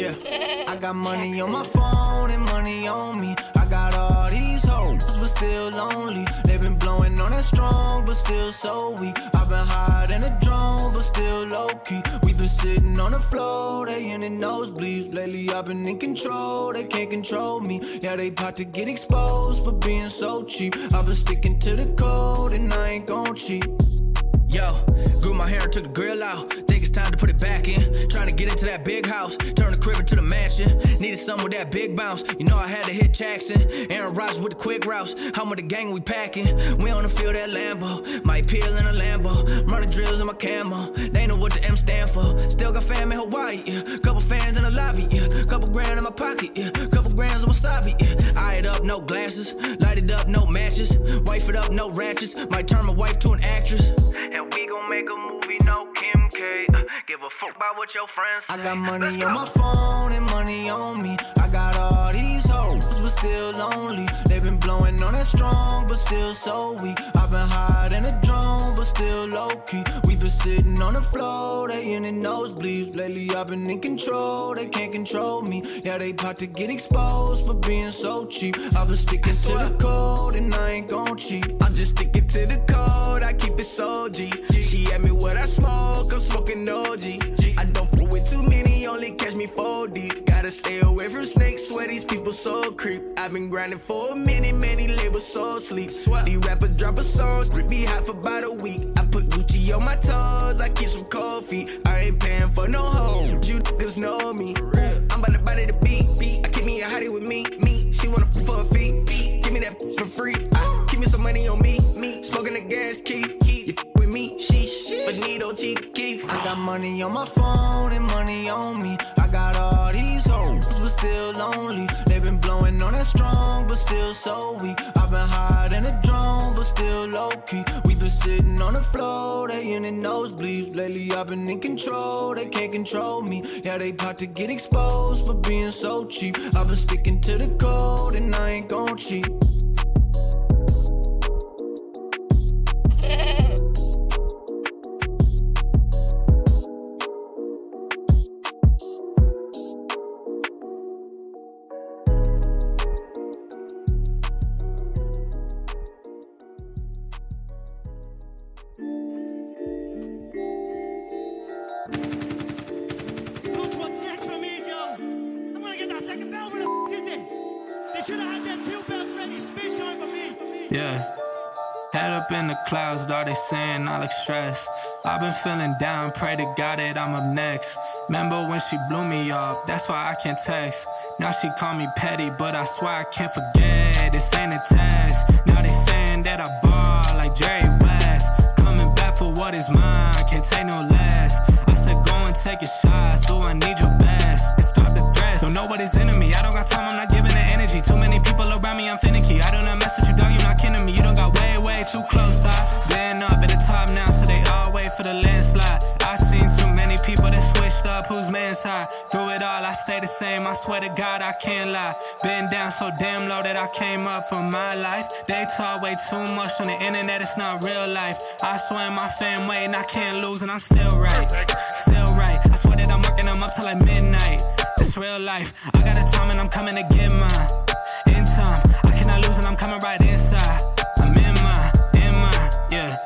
Yeah, I got money on my phone and money on me. I got all these hoes, but still lonely. They've been blowing on that strong, but still so weak. I've been higher than a drone, but still low-key. We've been sitting on the floor, they in the nosebleeds. Lately I've been in control, they can't control me. Yeah, they about to get exposed for being so cheap. I've been sticking to the code and I ain't gon' cheat. Yo, grew my hair and took the grill out. Think it's time to put it back in. Trying to get into that big house, turn the crib into the mansion. Needed something with that big bounce. You know I had to hit Jackson. Aaron Rodgers with the quick routes. How with the gang we packing? We on the field at Lambo. Mike Peel in a Lambo. Running drills in my camo. They know what the M stand for. Still got fam in Hawaii, yeah. Couple fans in the lobby, yeah. Couple grand in my pocket, yeah. Couple grams of wasabi, yeah. Eye it up, no glasses. Light it up, no matches. Wife it up, no ratchets. Might turn my wife to an actress. And we gon' make a movie, no Kim K. Give a fuck about what your friends say. I got money on my phone and money on me. I got all these hoes, but still lonely. They've been blowing on that strong, but still so weak. I've been higher than a drone, but still low-key. We've been sitting on the floor, they in the nosebleeds. Lately I've been in control, they can't control me. Yeah, they about to get exposed for being so cheap. I've been sticking to the code and I ain't gon' cheat. I'm just sticking to the code, I keep it so G. She asked me what I smoke, I'm smoking OG. I don't fool with too many, only catch me 4 deep. Gotta stay away from snakes, swear these people so creep. I've been grinding for a minute, many labels so sleep. These rappers drop a song, be hot for about a week. I put Gucci on my toes, I keep some cold feet. I ain't paying for no hoe, you niggas know me. I'm about to body the beat. I keep me a hottie with me. She wanna for a fee. Give me that for free. Keep me some money on me. Smoking the gas key. You with me, sheesh. Bonito, cheap, Keith. I got money on my phone and money on me. I got all these hoes, but still lonely. They've been blowing on that strong, but still so weak. I've been higher than a drone, but still low-key. We've been sitting on the floor, they in the nosebleeds. Lately I've been in control, they can't control me. Yeah, they about to get exposed for being so cheap. I've been sticking to the code and I ain't gon' cheat. Yeah, head up in the clouds, though they saying I look stressed. I've been feeling down, pray to God that I'm up next. Remember when she blew me off, that's why I can't text. Now she call me petty, but I swear I can't forget. This ain't a test, now they saying that I ball like Jerry West. Coming back for what is mine, can't take no less. I said go and take a shot, so I need your best. And stop the threats, don't know what is into me. I don't got time, I'm not giving the energy. Too many people around me, I'm finicky. I do not mess with you, dog, you're not kidding me. You don't got way too close. I've been up at the top now, so they all wait for the landslide. I seen too many people that switched up, whose man's high. Through it all, I stay the same, I swear to God, I can't lie. Been down so damn low that I came up for my life. They talk way too much on the internet, it's not real life. I swear my fam waiting, I can't lose, and I'm still right. Still right, I swear that I'm working them up till like midnight. It's real life, I got a time and I'm coming to get mine. In time, I cannot lose and I'm coming right inside. I'm in my, yeah.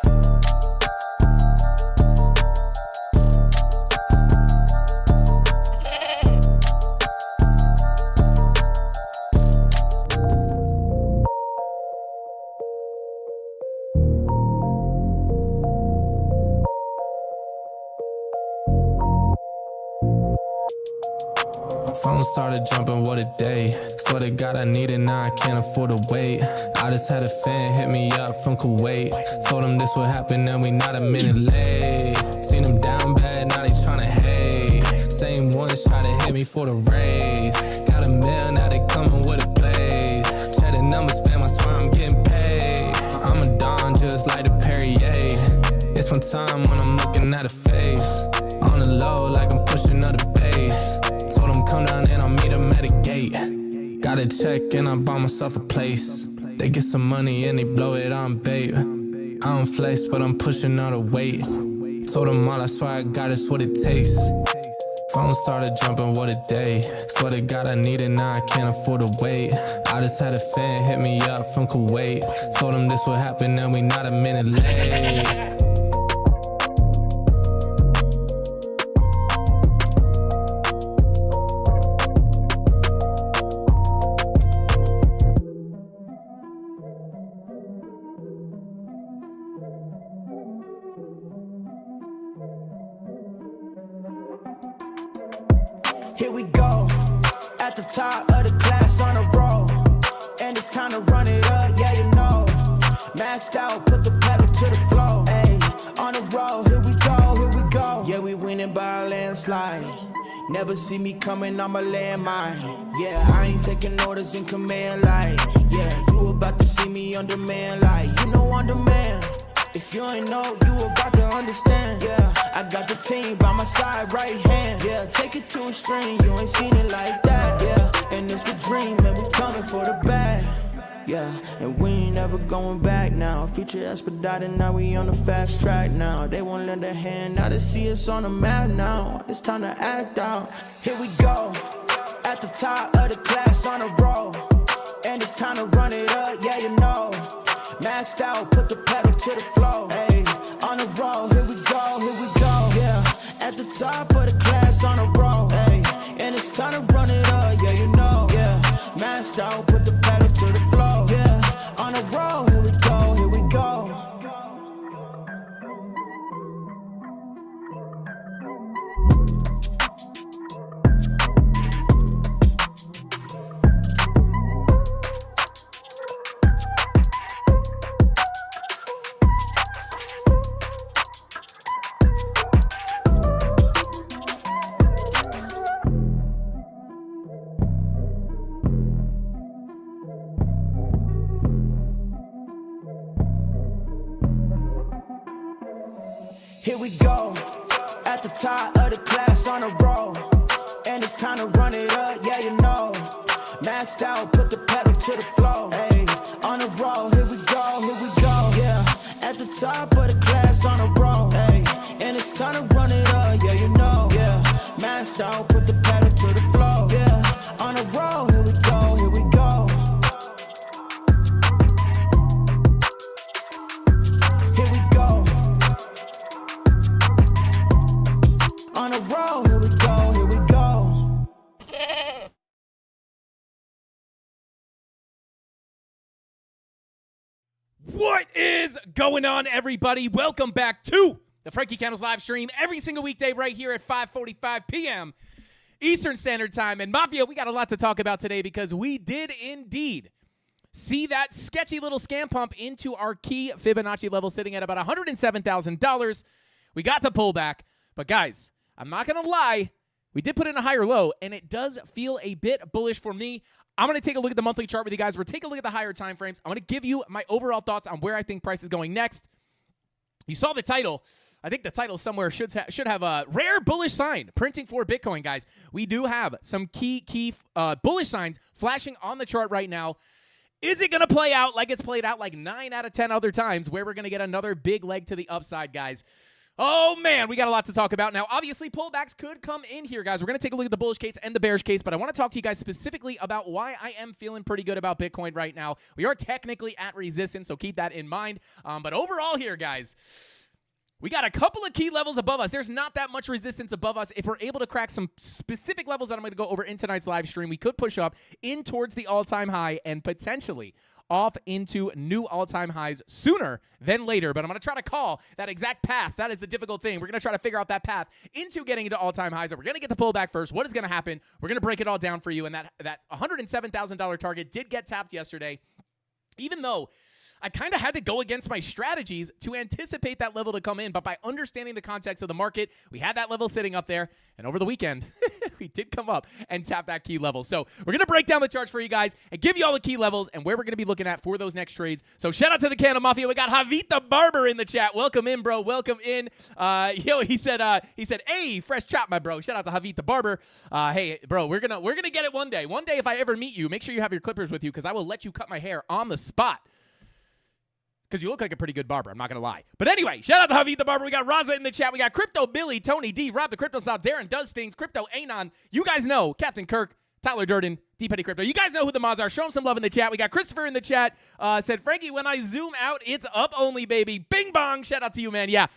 Phone started jumping, what a day. Swear to God I need it, now I can't afford to wait. I just had a fan hit me up from Kuwait. Told him this would happen and we not a minute late. Seen them down bad, now they tryna hate. Same ones try to hit me for the raise. Got a meal, now they coming with a blaze. Check the numbers, fam, I swear I'm getting paid. I'm a Don just like the Perrier. It's one time when I'm looking at a face. On the low like I'm pushing up the bass. Come down and I'll meet him at a gate. Got a check and I bought myself a place. They get some money and they blow it on babe. I don't flex but I'm pushing all the weight. Told them all I swear I got it's what it takes. Phone started jumping, what a day. Swear to God I need it, now I can't afford to wait. I just had a fan hit me up from Kuwait. Told him this would happen and we not a minute late. Here we go, at the top of the class on a roll. And it's time to run it up, yeah, you know. Maxed out, put the pedal to the floor. Ayy, on the roll, here we go, here we go. Yeah, we winning by a landslide. Never see me coming on my landmine. Yeah, I ain't taking orders in command like. Yeah, you about to see me on demand like. You know on demand. If you ain't know, you about to understand. Yeah, I got the team by my side, right hand. Yeah, take it to a string, you ain't seen it like that. Yeah, and it's the dream, and we coming for the bag. Yeah, and we ain't ever going back now. Future expedited, now we on the fast track now. They won't lend a hand, now they see us on the map now. It's time to act out. Here we go, at the top of the class on a roll. And it's time to run it up, yeah, you know. Maxed out, put the pedal to the floor. Ayy, on the roll, here we go, here we go. Yeah, at the top of the class on a roll. Ayy, and it's time to run it up, yeah, you know. Yeah, maxed out, put the pedal to the floor. Yeah, on the roll, here we go, here we go. Here we go, at the top of the class on a roll. And it's time to run it up, yeah, you know. Maxed out, put the pedal to the floor. Ayy, on the roll, here we go, here we go. Yeah, at the top of the class on a roll. Ayy, and it's time to run it up, yeah, you know. Yeah, maxed out, put the pedal to the floor. Yeah, on the roll, here we go, here we go. Here we go. On a roll, here we go, here we go. What is going on, everybody? Welcome back to the Frankie Candles live stream every single weekday right here at 5:45 p.m. Eastern Standard Time. And Mafia, we got a lot to talk about today because we did indeed see that sketchy little scam pump into our key Fibonacci level sitting at about $107,000. We got the pullback, but guys, I'm not going to lie, we did put in a higher low, and it does feel a bit bullish for me. I'm going to take a look at the monthly chart with you guys. We're taking a look at the higher time frames. I'm going to give you my overall thoughts on where I think price is going next. You saw the title. I think the title somewhere should have a rare bullish sign printing for Bitcoin, guys. We do have some key bullish signs flashing on the chart right now. Is it going to play out like it's played out like 9 out of 10 other times where we're going to get another big leg to the upside, guys? Oh, man, we got a lot to talk about. Now, obviously, pullbacks could come in here, guys. We're going to take a look at the bullish case and the bearish case, but I want to talk to you guys specifically about why I am feeling pretty good about Bitcoin right now. We are technically at resistance, so keep that in mind. But overall here, guys, we got a couple of key levels above us. There's not that much resistance above us. If we're able to crack some specific levels that I'm going to go over in tonight's live stream, we could push up in towards the all-time high and potentially off into new all-time highs sooner than later. But I'm going to try to call that exact path. That is the difficult thing. We're going to try to figure out that path into getting into all-time highs. And we're going to get the pullback first. What is going to happen? We're going to break it all down for you. And that $107,000 target did get tapped yesterday, even though I kind of had to go against my strategies to anticipate that level to come in. But by understanding the context of the market, we had that level sitting up there. And over the weekend, we did come up and tap that key level. So we're going to break down the charts for you guys and give you all the key levels and where we're going to be looking at for those next trades. So shout out to the CandleMafia. We got Javit the Barber in the chat. Welcome in, bro. Welcome in. He said, hey, fresh chop, my bro. Shout out to Javit the Barber. Hey, bro, we're gonna get it one day. One day, if I ever meet you, make sure you have your clippers with you because I will let you cut my hair on the spot. because you look like a pretty good barber. I'm not going to lie. But anyway, shout out to Javi the Barber. We got Raza in the chat. We got Crypto Billy, Tony D, Rob the Crypto Stop, Darren Does Things, Crypto Anon. You guys know Captain Kirk, Tyler Durden, D Petty Crypto. You guys know who the mods are. Show them some love in the chat. We got Christopher in the chat. Said, Frankie, when I zoom out, it's up only, baby. Bing bong. Shout out to you, man. Yeah.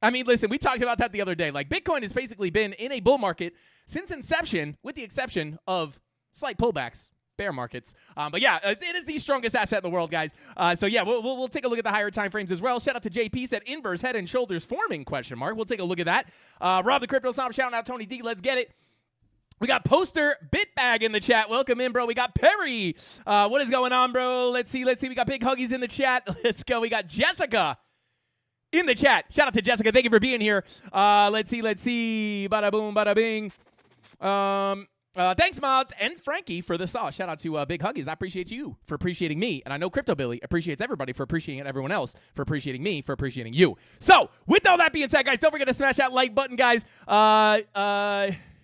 I mean, listen, we talked about that the other day. Like, Bitcoin has basically been in a bull market since inception, with the exception of slight pullbacks. Bear markets. But yeah, it is the strongest asset in the world, guys. So yeah, we'll take a look at the higher time frames as well. Shout out to JP, said inverse head and shoulders forming, question mark. We'll take a look at that. Rob the Crypto Snob, shouting out Tony D. Let's get it. We got Poster Bitbag in the chat. Welcome in, bro. We got Perry. What is going on, bro? Let's see. We got Big Huggies in the chat. Let's go. We got Jessica in the chat. Shout out to Jessica. Thank you for being here. Let's see. Bada boom, bada bing. Thanks, mods, and Frankie for the sauce. Shout out to Big Huggies. I appreciate you for appreciating me, and I know Crypto Billy appreciates everybody for appreciating everyone else, for appreciating me, for appreciating you. So, with all that being said, guys, don't forget to smash that like button, guys.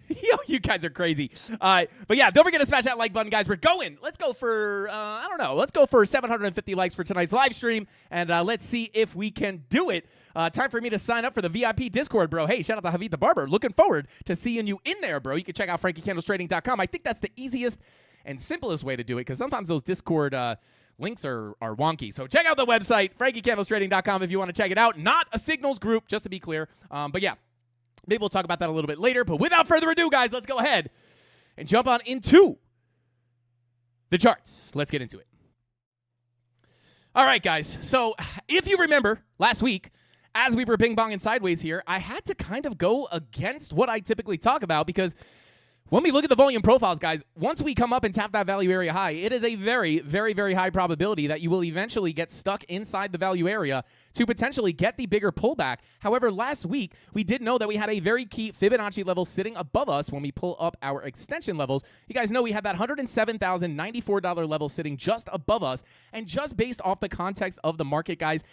Yo, you guys are crazy. But yeah, don't forget to smash that like button, guys. We're going. Let's go for, I don't know. Let's go for 750 likes for tonight's live stream, and let's see if we can do it. Time for me to sign up for the VIP Discord, bro. Hey, shout out to Javi the Barber. Looking forward to seeing you in there, bro. You can check out FrankieCandlesTrading.com. I think that's the easiest and simplest way to do it, because sometimes those Discord links are wonky. So check out the website, FrankieCandlesTrading.com, if you want to check it out. Not a Signals group, just to be clear. But yeah. Maybe we'll talk about that a little bit later. But without further ado, guys, let's go ahead and jump on into the charts. Let's get into it. All right, guys. So if you remember last week, as we were bing-bonging sideways here, I had to kind of go against what I typically talk about, because when we look at the volume profiles, guys, once we come up and tap that value area high, it is a very, very, very high probability that you will eventually get stuck inside the value area to potentially get the bigger pullback. However, last week, we did know that we had a very key Fibonacci level sitting above us when we pull up our extension levels. You guys know we had that $107,094 level sitting just above us, and just based off the context of the market, guys,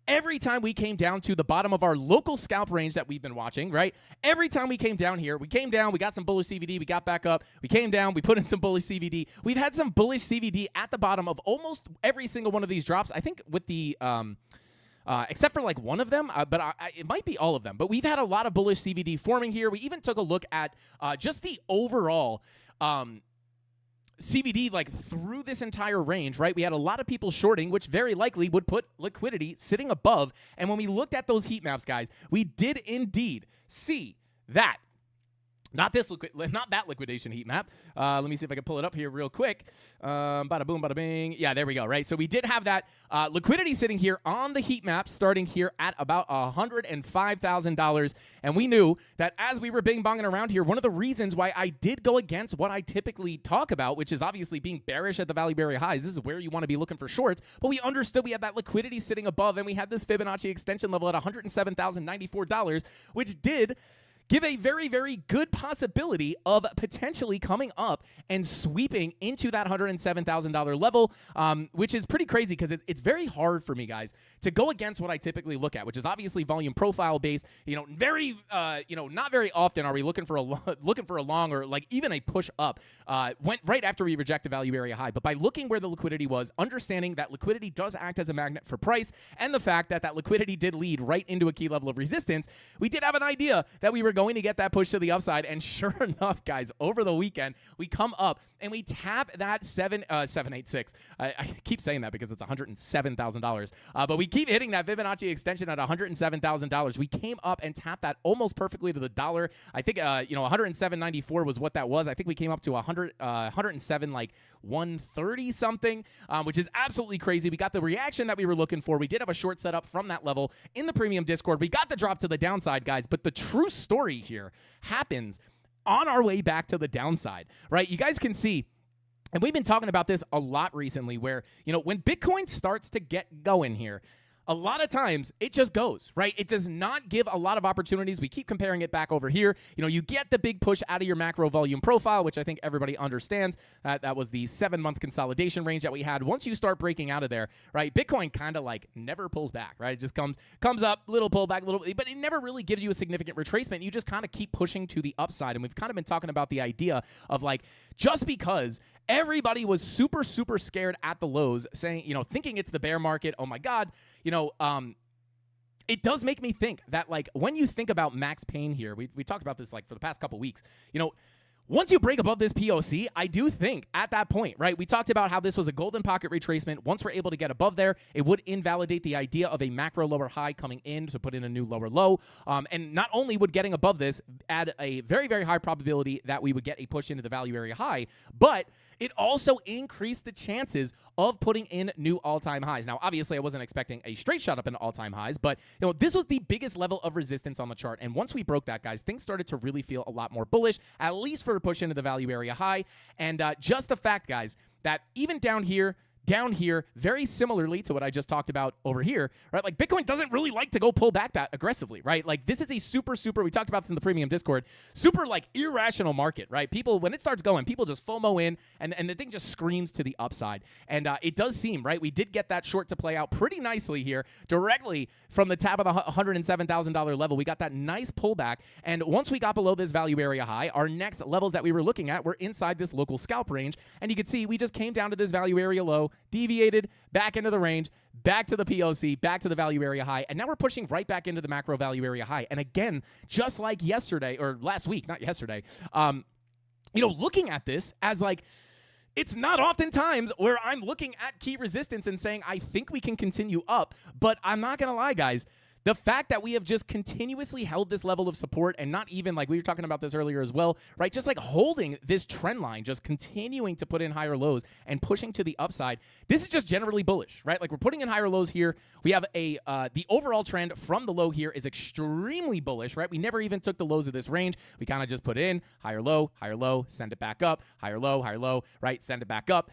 every time we came down to the bottom of our local scalp range that we've been watching, right? Every time we came down here, we came down, we got some bullish CVD, we got back up, we came down, we put in some bullish CVD. We've had some bullish CVD at the bottom of almost every single one of these drops. I think with the, except for like one of them, but it might be all of them. But we've had a lot of bullish CVD forming here. We even took a look at just the overall CVD like through this entire range, right? We had a lot of people shorting, which very likely would put liquidity sitting above. And when we looked at those heat maps, guys, we did indeed see that. Not that liquidation heat map. Let me see if I can pull it up here real quick. Bada boom, bada bing. Yeah, there we go, right? So we did have that liquidity sitting here on the heat map, starting here at about $105,000. And we knew that as we were bing-bonging around here, one of the reasons why I did go against what I typically talk about, which is obviously being bearish at the value area highs. This is where you want to be looking for shorts. But we understood we had that liquidity sitting above, and we had this Fibonacci extension level at $107,094, which did give a very, very good possibility of potentially coming up and sweeping into that $107,000 level, which is pretty crazy, because it's very hard for me, guys, to go against what I typically look at, which is obviously volume profile based. Not very often are we looking for a long or like even a push up. Went right after we reject a value area high, but by looking where the liquidity was, understanding that liquidity does act as a magnet for price, and the fact that that liquidity did lead right into a key level of resistance, we did have an idea that we were going to get that push to the upside. And sure enough, guys, over the weekend, we come up and we tap that 786. I keep saying that because it's $107,000. But we keep hitting that Fibonacci extension at $107,000. We came up and tapped that almost perfectly to the dollar. I think, 107.94 was what that was. I think we came up to 107, like 130 something, which is absolutely crazy. We got the reaction that we were looking for. We did have a short setup from that level in the premium Discord. We got the drop to the downside, guys, but the true story here happens on our way back to the downside, right? You guys can see, and we've been talking about this a lot recently, where, when Bitcoin starts to get going here, a lot of times it just goes, right? It does not give a lot of opportunities. We keep comparing it back over here. You get the big push out of your macro volume profile, which I think everybody understands. That was the 7-month consolidation range that we had. Once you start breaking out of there, right, Bitcoin kind of like never pulls back, right? It just comes up, little pullback, but it never really gives you a significant retracement. You just kind of keep pushing to the upside. And we've kind of been talking about the idea of like, just because everybody was super, super scared at the lows, saying, thinking it's the bear market, oh my God, it does make me think that, like, when you think about max pain here, we talked about this, like, for the past couple weeks, once you break above this POC, I do think at that point, right, we talked about how this was a golden pocket retracement. Once we're able to get above there, it would invalidate the idea of a macro lower high coming in to put in a new lower low. And not only would getting above this add a very, very high probability that we would get a push into the value area high, but it also increased the chances of putting in new all-time highs. Now, obviously, I wasn't expecting a straight shot up into all-time highs, but this was the biggest level of resistance on the chart. And once we broke that, guys, things started to really feel a lot more bullish, at least for a push into the value area high. And just the fact, guys, that even down here, very similarly to what I just talked about over here, right? Like, Bitcoin doesn't really like to go pull back that aggressively, right? Like, this is a super, we talked about this in the premium Discord, super, like, irrational market, right? People, when it starts going, people just FOMO in, and the thing just screams to the upside. And it does seem, right? We did get that short to play out pretty nicely here, directly from the tab of the $107,000 level. We got that nice pullback, and once we got below this value area high, our next levels that we were looking at were inside this local scalp range, and you can see we just came down to this value area low, deviated back into the range, back to the POC, back to the value area high, and now we're pushing right back into the macro value area high. And again, just like yesterday, or last week, not yesterday, looking at this as, like, it's not oftentimes where I'm looking at key resistance and saying, I think we can continue up, but I'm not going to lie, guys. The fact that we have just continuously held this level of support, and not even, like we were talking about this earlier as well, right? Just like holding this trend line, just continuing to put in higher lows and pushing to the upside. This is just generally bullish, right? Like, we're putting in higher lows here. We have the overall trend from the low here is extremely bullish, right? We never even took the lows of this range. We kind of just put in higher low, send it back up, higher low, right? Send it back up.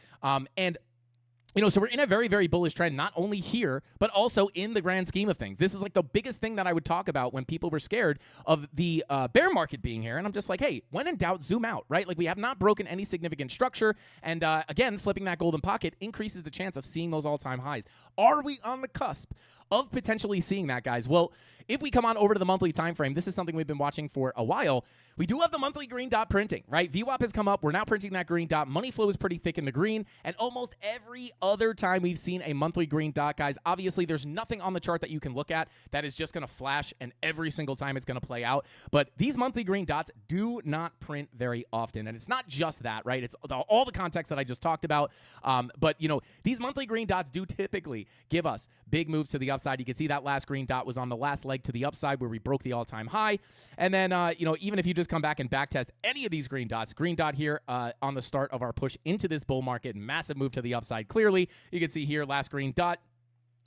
So we're in a very, very bullish trend, not only here, but also in the grand scheme of things. This is like the biggest thing that I would talk about when people were scared of the bear market being here. And I'm just like, hey, when in doubt, zoom out, right? Like, we have not broken any significant structure. And again, flipping that golden pocket increases the chance of seeing those all-time highs. Are we on the cusp of potentially seeing that, guys? Well, if we come on over to the monthly time frame, this is something we've been watching for a while. We do have the monthly green dot printing, right? VWAP has come up. We're now printing that green dot. Money flow is pretty thick in the green. And almost every other time we've seen a monthly green dot, guys, obviously there's nothing on the chart that you can look at that is just going to flash and every single time it's going to play out. But these monthly green dots do not print very often. And it's not just that, right? It's all the context that I just talked about. But, these monthly green dots do typically give us big moves to the upside. You can see that last green dot was on the last leg to the upside where we broke the all-time high. And then, even if you just come back and backtest any of these green dots, green dot here on the start of our push into this bull market, massive move to the upside. Clearly, you can see here, last green dot.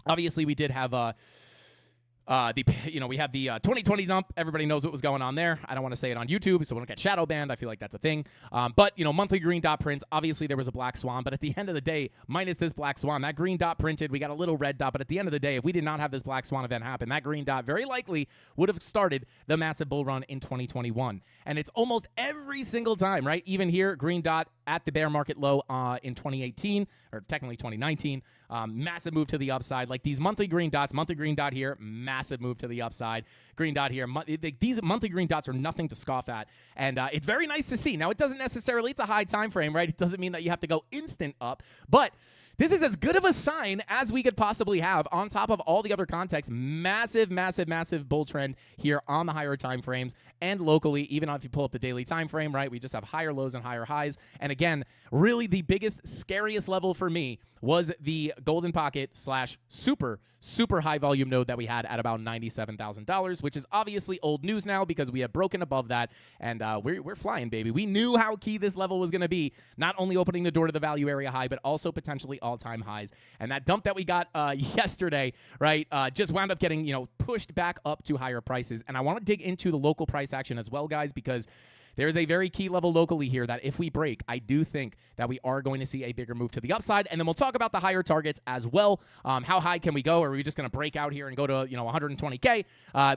Obviously, we did have we had the 2020 dump. Everybody knows what was going on there. I don't want to say it on YouTube, so we don't get shadow banned. I feel like that's a thing. But monthly green dot prints. Obviously, there was a black swan, but at the end of the day, minus this black swan, that green dot printed. We got a little red dot, but at the end of the day, if we did not have this black swan event happen, that green dot very likely would have started the massive bull run in 2021. And it's almost every single time, right? Even here, green dot at the bear market low in 2018, or technically 2019. Massive move to the upside. Like, these monthly green dots, monthly green dot here, massive move to the upside. Green dot here. These monthly green dots are nothing to scoff at. And it's very nice to see. Now, it doesn't necessarily, it's a high time frame, right? It doesn't mean that you have to go instant up. But this is as good of a sign as we could possibly have on top of all the other context. Massive, massive, massive bull trend here on the higher time frames and locally, even if you pull up the daily time frame, right? We just have higher lows and higher highs. And again, really the biggest, scariest level for me was the golden pocket / super high volume node that we had at about $97,000, which is obviously old news now because we have broken above that, and we're flying, baby. We knew how key this level was going to be, not only opening the door to the value area high, but also potentially all-time highs. And that dump that we got yesterday, right, just wound up getting, pushed back up to higher prices. And I want to dig into the local price action as well, guys, because there is a very key level locally here that if we break, I do think that we are going to see a bigger move to the upside. And then we'll talk about the higher targets as well. How high can we go? Or are we just going to break out here and go to 120K?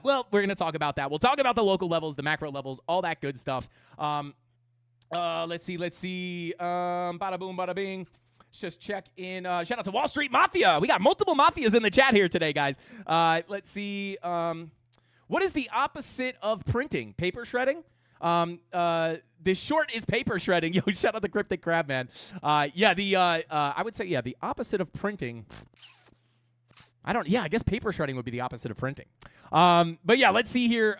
Well, we're going to talk about that. We'll talk about the local levels, the macro levels, all that good stuff. Let's see. Bada boom, bada bing. Let's just check in. Shout out to Wall Street Mafia. We got multiple mafias in the chat here today, guys. Let's see. What is the opposite of printing? Paper shredding? The short is paper shredding. Yo, shout out to Cryptic Crab, man. I would say, the opposite of printing. I guess paper shredding would be the opposite of printing. But yeah, let's see here.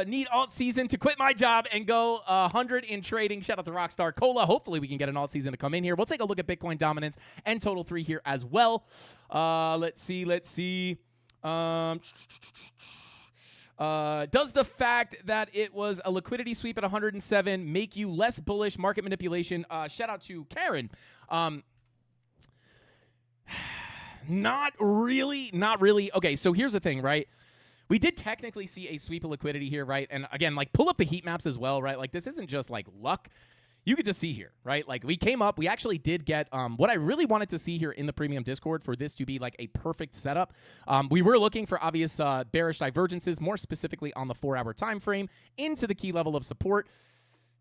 Need alt season to quit my job and go 100 in trading. Shout out to Rockstar Cola. Hopefully we can get an alt season to come in here. We'll take a look at Bitcoin dominance and total 3 here as well. Let's see. Does the fact that it was a liquidity sweep at 107 make you less bullish? Market manipulation. Shout out to Karen. Not really. Okay, so here's the thing, right? We did technically see a sweep of liquidity here, right? And again, like pull up the heat maps as well, right? Like this isn't just like luck. You could just see here, right? Like we came up, we actually did get what I really wanted to see here in the premium Discord for this to be like a perfect setup. We were looking for obvious bearish divergences, more specifically on the 4-hour time frame into the key level of support.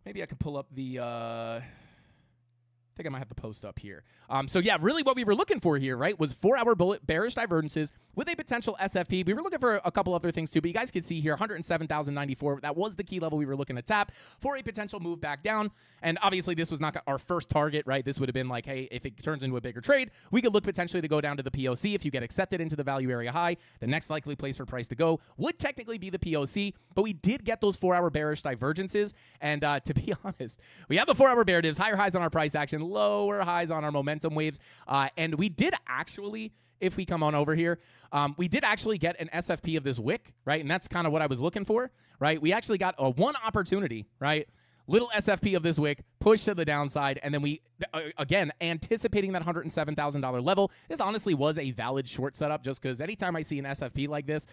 Maybe I could pull up the I think I might have the post up here. So yeah, really what we were looking for here, right, was 4-hour bearish divergences with a potential SFP. We were looking for a couple other things too, but you guys can see here, 107,094. That was the key level we were looking to tap for a potential move back down. And obviously this was not our first target, right? This would have been like, hey, if it turns into a bigger trade, we could look potentially to go down to the POC. If you get accepted into the value area high, the next likely place for price to go would technically be the POC. But we did get those 4-hour bearish divergences. And to be honest, we have the 4-hour bear divs, higher highs on our price action, lower highs on our momentum waves. And we did actually, if we come on over here, we did actually get an SFP of this wick, right? And that's kind of what I was looking for, right? We actually got a one opportunity, right? Little SFP of this wick, push to the downside, and then we, again, anticipating that $107,000 level. This honestly was a valid short setup just because anytime I see an SFP like this,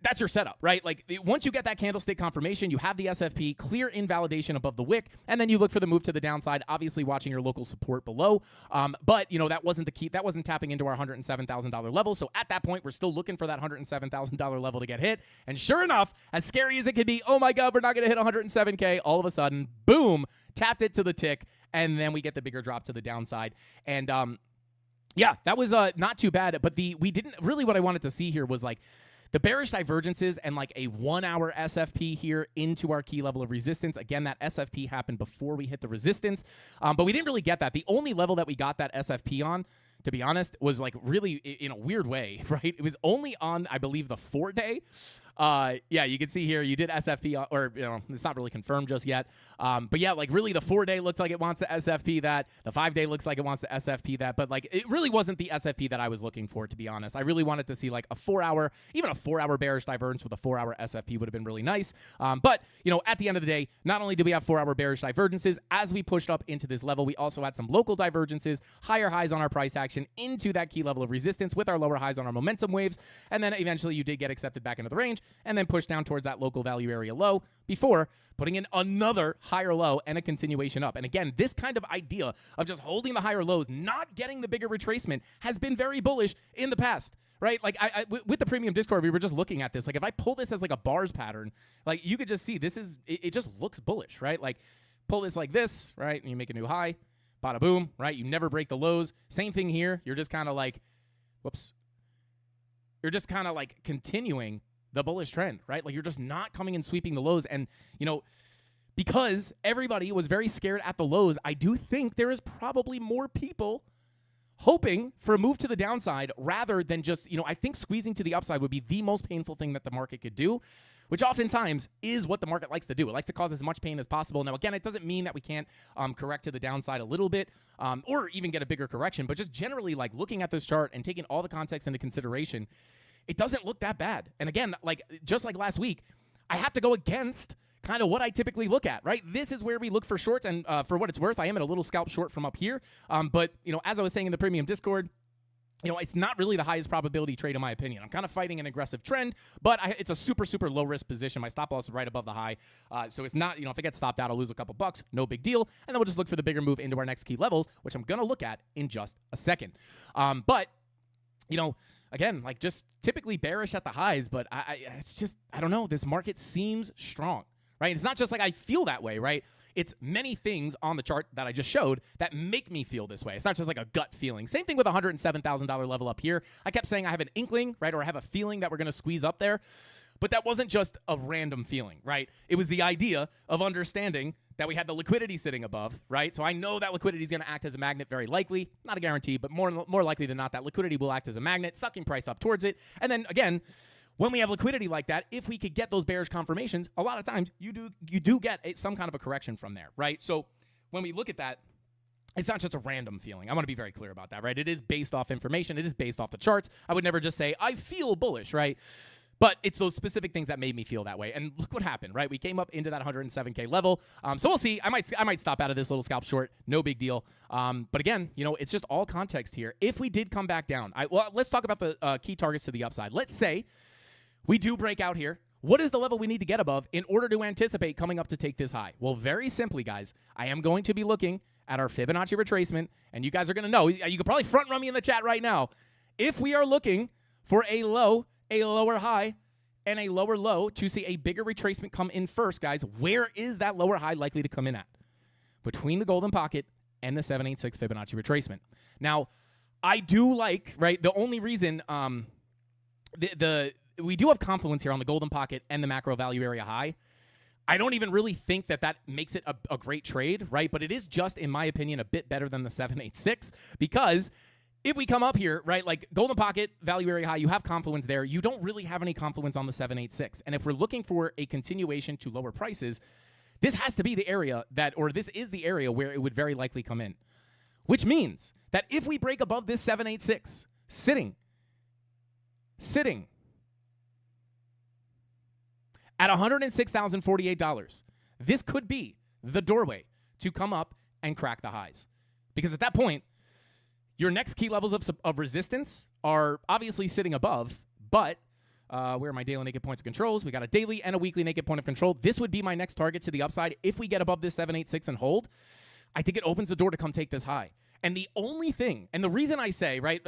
that's your setup, right? Like once you get that candlestick confirmation, you have the SFP, clear invalidation above the wick, and then you look for the move to the downside, obviously watching your local support below. But, you know, that wasn't the key. That wasn't tapping into our $107,000 level. So at that point, we're still looking for that $107,000 level to get hit. And sure enough, as scary as it could be, oh my God, we're not going to hit 107K. All of a sudden, boom, tapped it to the tick, and then we get the bigger drop to the downside. And yeah, that was not too bad. But we didn't really, what I wanted to see here was like, the bearish divergences and like a 1-hour SFP here into our key level of resistance. Again, that SFP happened before we hit the resistance, but we didn't really get that. The only level that we got that SFP on, to be honest, was like really in a weird way, right? It was only on, I believe, the 4-day. Yeah, you can see here, you did SFP, or, you know, it's not really confirmed just yet. But yeah, like really the 4-day looks like it wants to SFP that. The 5-day looks like it wants to SFP that. But like, it really wasn't the SFP that I was looking for, to be honest. I really wanted to see like a 4-hour, even a 4-hour bearish divergence with a 4-hour SFP would have been really nice. But, you know, at the end of the day, not only did we have 4-hour bearish divergences, as we pushed up into this level, we also had some local divergences, higher highs on our price action into that key level of resistance with our lower highs on our momentum waves. And then eventually you did get accepted back into the range and then push down towards that local value area low before putting in another higher low and a continuation up. And again, this kind of idea of just holding the higher lows, not getting the bigger retracement, has been very bullish in the past, right? Like with the premium Discord, we were just looking at this. Like if I pull this as like a bars pattern, like you could just see this is, it just looks bullish, right? Like pull this like this, right? And you make a new high, bada boom, right? You never break the lows. Same thing here. You're just kind of like, whoops. You're just kind of like continuing the bullish trend, right? Like you're just not coming and sweeping the lows. And, you know, because everybody was very scared at the lows, I do think there is probably more people hoping for a move to the downside rather than just, you know, I think squeezing to the upside would be the most painful thing that the market could do, which oftentimes is what the market likes to do. It likes to cause as much pain as possible. Now, again, it doesn't mean that we can't correct to the downside a little bit or even get a bigger correction, but just generally like looking at this chart and taking all the context into consideration, it doesn't look that bad. And again, like just like last week, I have to go against kind of what I typically look at, right? This is where we look for shorts, and for what it's worth, I am at a little scalp short from up here. But, you know, as I was saying in the premium Discord, you know, it's not really the highest probability trade in my opinion. I'm kind of fighting an aggressive trend, but it's a super, super low risk position. My stop loss is right above the high. So it's not, you know, if I get stopped out, I'll lose a couple bucks. No big deal. And then we'll just look for the bigger move into our next key levels, which I'm going to look at in just a second. But, you know, again, like just typically bearish at the highs, but it's just, I don't know. This market seems strong, right? It's not just like I feel that way, right? It's many things on the chart that I just showed that make me feel this way. It's not just like a gut feeling. Same thing with $107,000 level up here. I kept saying I have an inkling, right? Or I have a feeling that we're going to squeeze up there. But that wasn't just a random feeling, right? It was the idea of understanding that we had the liquidity sitting above, right? So I know that liquidity is going to act as a magnet, very likely. Not a guarantee, but more likely than not, that liquidity will act as a magnet, sucking price up towards it. And then again, when we have liquidity like that, if we could get those bearish confirmations, a lot of times you do get some kind of a correction from there, right? So when we look at that, it's not just a random feeling. I want to be very clear about that, right? It is based off information. It is based off the charts. I would never just say, I feel bullish, right? But it's those specific things that made me feel that way. And look what happened, right? We came up into that 107K level. So we'll see. I might stop out of this little scalp short. No big deal. But again, it's just all context here. If we did come back down, let's talk about the key targets to the upside. Let's say we do break out here. What is the level we need to get above in order to anticipate coming up to take this high? Well, very simply, guys, I am going to be looking at our Fibonacci retracement, and you guys are going to know. You could probably front run me in the chat right now. If we are looking for a lower high, and a lower low to see a bigger retracement come in first, guys, where is that lower high likely to come in at? Between the golden pocket and the 786 Fibonacci retracement. Now, I do like, right, the only reason we do have confluence here on the golden pocket and the macro value area high. I don't even really think that makes it a great trade, right? But it is just, in my opinion, a bit better than the 786 because if we come up here, right, like golden pocket, value area high, you have confluence there. You don't really have any confluence on the 786. And if we're looking for a continuation to lower prices, this has to be the area this is the area where it would very likely come in. Which means that if we break above this 786, sitting at $106,048, this could be the doorway to come up and crack the highs. Because at that point, your next key levels of resistance are obviously sitting above, but where are my daily naked points of controls? We got a daily and a weekly naked point of control. This would be my next target to the upside. If we get above this 786 and hold, I think it opens the door to come take this high. And the only thing, and the reason I say, right,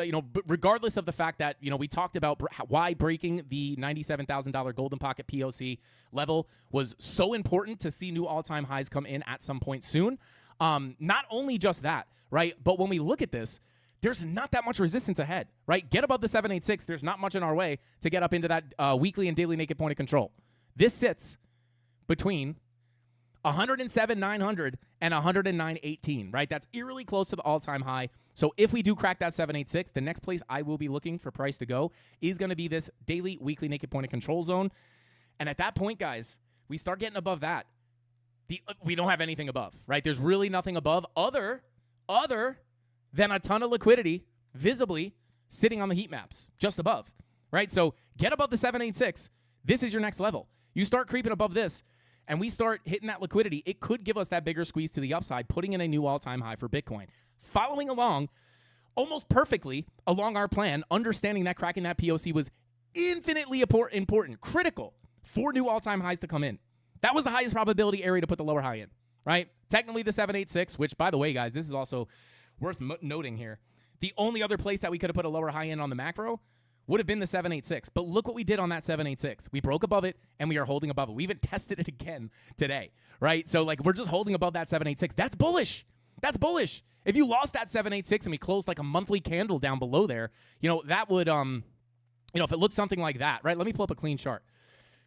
regardless of the fact that, we talked about why breaking the $97,000 golden pocket POC level was so important to see new all-time highs come in at some point soon. Not only just that, right, but when we look at this, there's not that much resistance ahead, right? Get above the 786. There's not much in our way to get up into that weekly and daily naked point of control. This sits between 107,900 and 109,18, right? That's eerily close to the all-time high. So if we do crack that 786, the next place I will be looking for price to go is going to be this daily, weekly naked point of control zone. And at that point, guys, we start getting above that. We don't have anything above, right? There's really nothing above other than a ton of liquidity visibly sitting on the heat maps just above, right? So get above the 786. This is your next level. You start creeping above this, and we start hitting that liquidity, it could give us that bigger squeeze to the upside, putting in a new all-time high for Bitcoin. Following along almost perfectly along our plan, understanding that cracking that POC was infinitely important, critical for new all-time highs to come in. That was the highest probability area to put the lower high in, right? Technically the 786, which, by the way, guys, this is also worth noting here. The only other place that we could have put a lower high in on the macro would have been the 786. But look what we did on that 786. We broke above it, and we are holding above it. We even tested it again today, right? So, we're just holding above that 786. That's bullish. That's bullish. If you lost that 786 and we closed a monthly candle down below there, that would, if it looked something like that, right? Let me pull up a clean chart.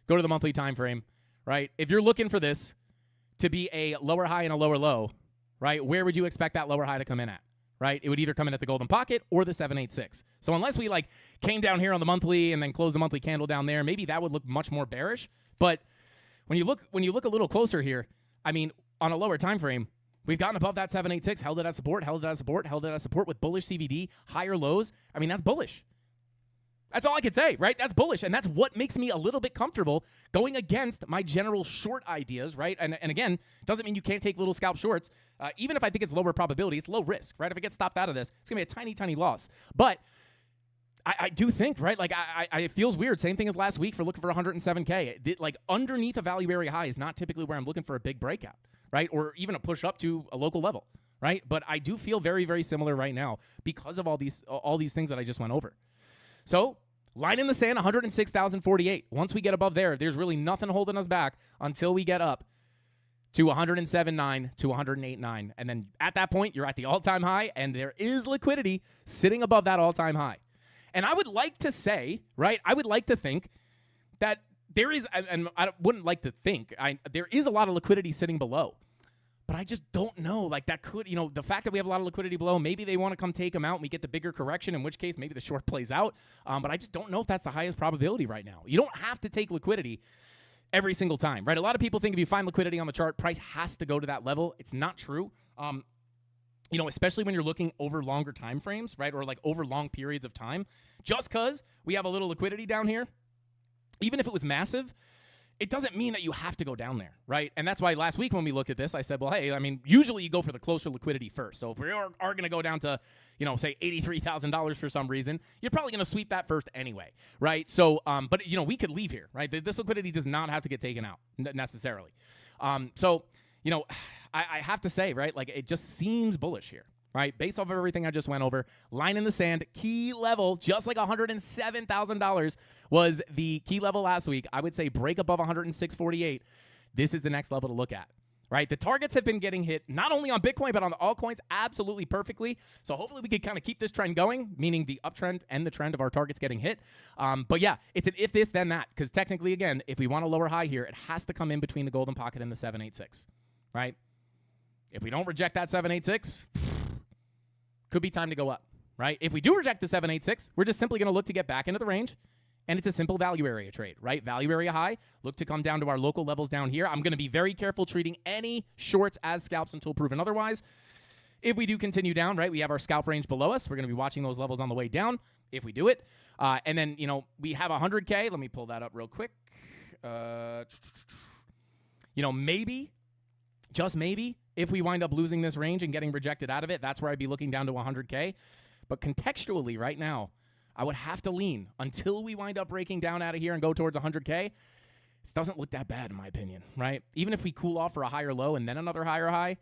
Go to the monthly time frame, right? If you're looking for this to be a lower high and a lower low, right, where would you expect that lower high to come in at? Right? It would either come in at the golden pocket or the 786. So unless we came down here on the monthly and then closed the monthly candle down there, maybe that would look much more bearish. But when you look a little closer here, I mean, on a lower time frame, we've gotten above that 786, held it at support, held it at support, held it at support with bullish CVD, higher lows. I mean, that's bullish. That's all I could say, right? That's bullish, and that's what makes me a little bit comfortable going against my general short ideas, right? And again, doesn't mean you can't take little scalp shorts. Even if I think it's lower probability, it's low risk, right? If I get stopped out of this, it's going to be a tiny, tiny loss. But I do think, right, it feels weird. Same thing as last week for looking for 107K. Underneath a value area high is not typically where I'm looking for a big breakout, right? Or even a push up to a local level, right? But I do feel very, very similar right now because of all these things that I just went over. So, line in the sand, 106,048. Once we get above there, there's really nothing holding us back until we get up to 107.9 to 108.9. And then at that point, you're at the all-time high, and there is liquidity sitting above that all-time high. And I would like to say, right, I would like to think that there is, and I wouldn't like to think, there is a lot of liquidity sitting below. But I just don't know. Like, that could, the fact that we have a lot of liquidity below, maybe they want to come take them out and we get the bigger correction, in which case maybe the short plays out. But I just don't know if that's the highest probability right now. You don't have to take liquidity every single time, right? A lot of people think if you find liquidity on the chart, price has to go to that level. It's not true. Especially when you're looking over longer time frames, right? Or like over long periods of time. Just because we have a little liquidity down here, even if it was massive, it doesn't mean that you have to go down there, right? And that's why last week when we looked at this, I said, well, hey, I mean, usually you go for the closer liquidity first. So if we are going to go down to, say $83,000 for some reason, you're probably going to sweep that first anyway, right? So, but we could leave here, right? This liquidity does not have to get taken out necessarily. I have to say, right, like it just seems bullish here. Right, based off of everything I just went over, line in the sand, key level, just like $107,000 was the key level last week. I would say break above 106.48. This is the next level to look at. Right, the targets have been getting hit not only on Bitcoin but on the altcoins absolutely perfectly. So hopefully we can kind of keep this trend going, meaning the uptrend and the trend of our targets getting hit. But yeah, it's an if this then that, because technically again, if we want a lower high here, it has to come in between the golden pocket and the 786. Right, if we don't reject that 786. Could be time to go up, right? If we do reject the 786, we're just simply going to look to get back into the range, and it's a simple value area trade, right? Value area high, look to come down to our local levels down here. I'm going to be very careful treating any shorts as scalps until proven otherwise. If we do continue down, right, we have our scalp range below us. We're going to be watching those levels on the way down if we do it. And then, we have 100K. Let me pull that up real quick. Maybe, just maybe, if we wind up losing this range and getting rejected out of it, that's where I'd be looking down to 100K. But contextually right now, I would have to lean until we wind up breaking down out of here and go towards 100K. This doesn't look that bad in my opinion, right? Even if we cool off for a higher low and then another higher high,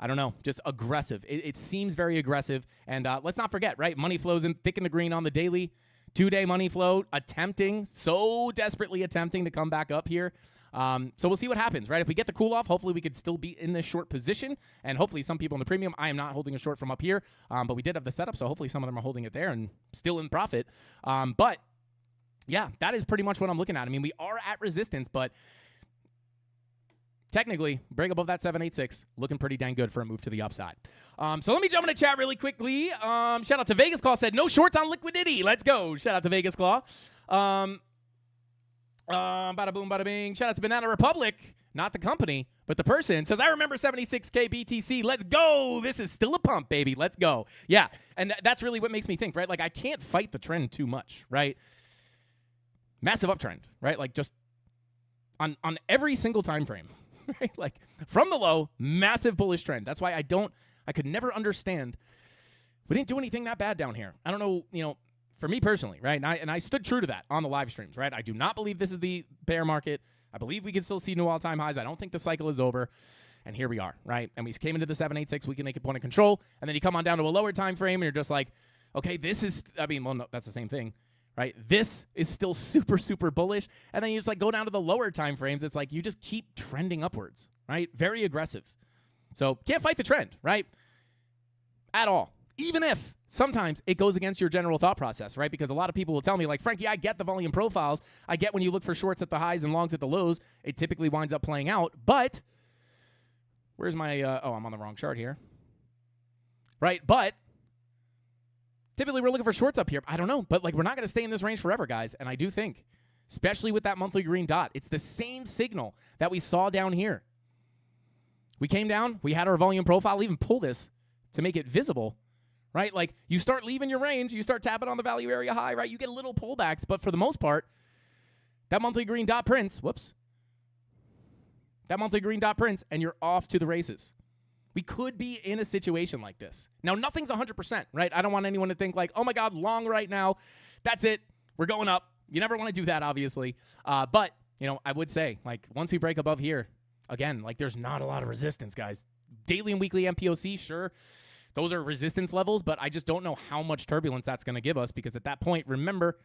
I don't know, just aggressive. It seems very aggressive. And let's not forget, right? Money flows in thick in the green on the daily. 2-day money flow, so desperately attempting to come back up here. So we'll see what happens, right? If we get the cool off, hopefully we could still be in this short position. And hopefully some people in the premium, I am not holding a short from up here, but we did have the setup, so hopefully some of them are holding it there and still in profit. But yeah, that is pretty much what I'm looking at. I mean, we are at resistance, but technically, break above that 786, looking pretty dang good for a move to the upside. So let me jump in the chat really quickly. Shout out to Vegas Claw, said no shorts on liquidity. Let's go. Shout out to Vegas Claw. Bada boom, bada bing. Shout out to Banana Republic, not the company, but the person says, I remember 76K BTC. Let's go. This is still a pump, baby. Let's go. Yeah. And that's really what makes me think, right? Like, I can't fight the trend too much, right? Massive uptrend, right? Like, just on every single time frame, right? Like, from the low, massive bullish trend. That's why I could never understand. We didn't do anything that bad down here. I don't know, for me personally, right? And I stood true to that on the live streams, right? I do not believe this is the bear market. I believe we can still see new all-time highs. I don't think the cycle is over. And here we are, right? And we came into the 786. We can make a point of control. And then you come on down to a lower time frame, and you're just like, okay, this is, no, that's the same thing, right? This is still super, super bullish. And then you just go down to the lower time frames. It's like you just keep trending upwards, right? Very aggressive. So can't fight the trend, right? At all. Even if sometimes it goes against your general thought process, right? Because a lot of people will tell me, like, Frankie, I get the volume profiles. I get when you look for shorts at the highs and longs at the lows, it typically winds up playing out. But where's my, I'm on the wrong chart here. Right, but typically we're looking for shorts up here. I don't know, but we're not going to stay in this range forever, guys. And I do think, especially with that monthly green dot, it's the same signal that we saw down here. We came down, we had our volume profile. I'll even pull this to make it visible. Right? Like, you start leaving your range, you start tapping on the value area high, right? You get little pullbacks, but for the most part, that monthly green dot prints, that monthly green dot prints, and you're off to the races. We could be in a situation like this. Now, nothing's 100%, right? I don't want anyone to think like, oh my God, long right now. That's it. We're going up. You never want to do that, obviously. But, I would say, once we break above here, again, there's not a lot of resistance, guys. Daily and weekly MPOC, sure. Those are resistance levels, but I just don't know how much turbulence that's going to give us, because at that point, remember,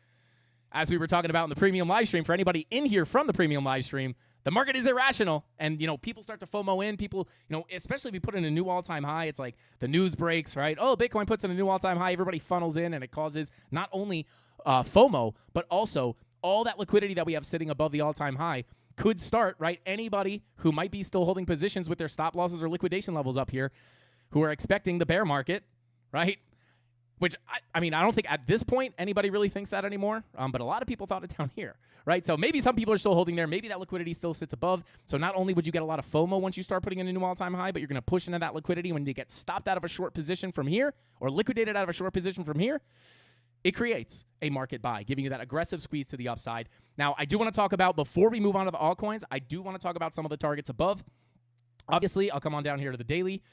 as we were talking about in the premium live stream, for anybody in here from the premium live stream, the market is irrational, and, people start to FOMO in. People, especially if we put in a new all-time high, it's like the news breaks, right? Oh, Bitcoin puts in a new all-time high. Everybody funnels in, and it causes not only FOMO, but also all that liquidity that we have sitting above the all-time high could start, right? Anybody who might be still holding positions with their stop losses or liquidation levels up here who are expecting the bear market, right? Which, I mean, I don't think at this point anybody really thinks that anymore, but a lot of people thought it down here, right? So maybe some people are still holding there. Maybe that liquidity still sits above. So not only would you get a lot of FOMO once you start putting in a new all-time high, but you're going to push into that liquidity when you get stopped out of a short position from here or liquidated out of a short position from here. It creates a market buy, giving you that aggressive squeeze to the upside. Now, I do want to talk about, before we move on to the altcoins, I do want to talk about some of the targets above. Obviously, I'll come on down here to the daily.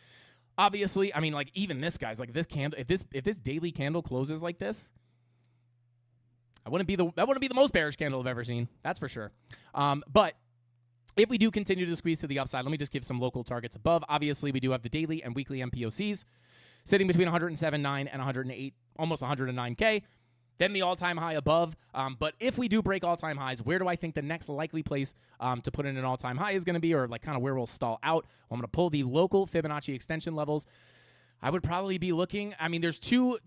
Obviously, I mean, like, even this, guys, like, this candle, if this daily candle closes like this, that wouldn't be the most bearish candle I've ever seen. That's for sure. But if we do continue to squeeze to the upside, let me just give some local targets above. Obviously, we do have the daily and weekly MPOCs sitting between 107.9 and 108, almost 109K. Then the all-time high above. But if we do break all-time highs, where do I think the next likely place to put in an all-time high is going to be, or like kind of where we'll stall out? Well, I'm going to pull the local Fibonacci extension levels. I would probably be looking, I mean, there's two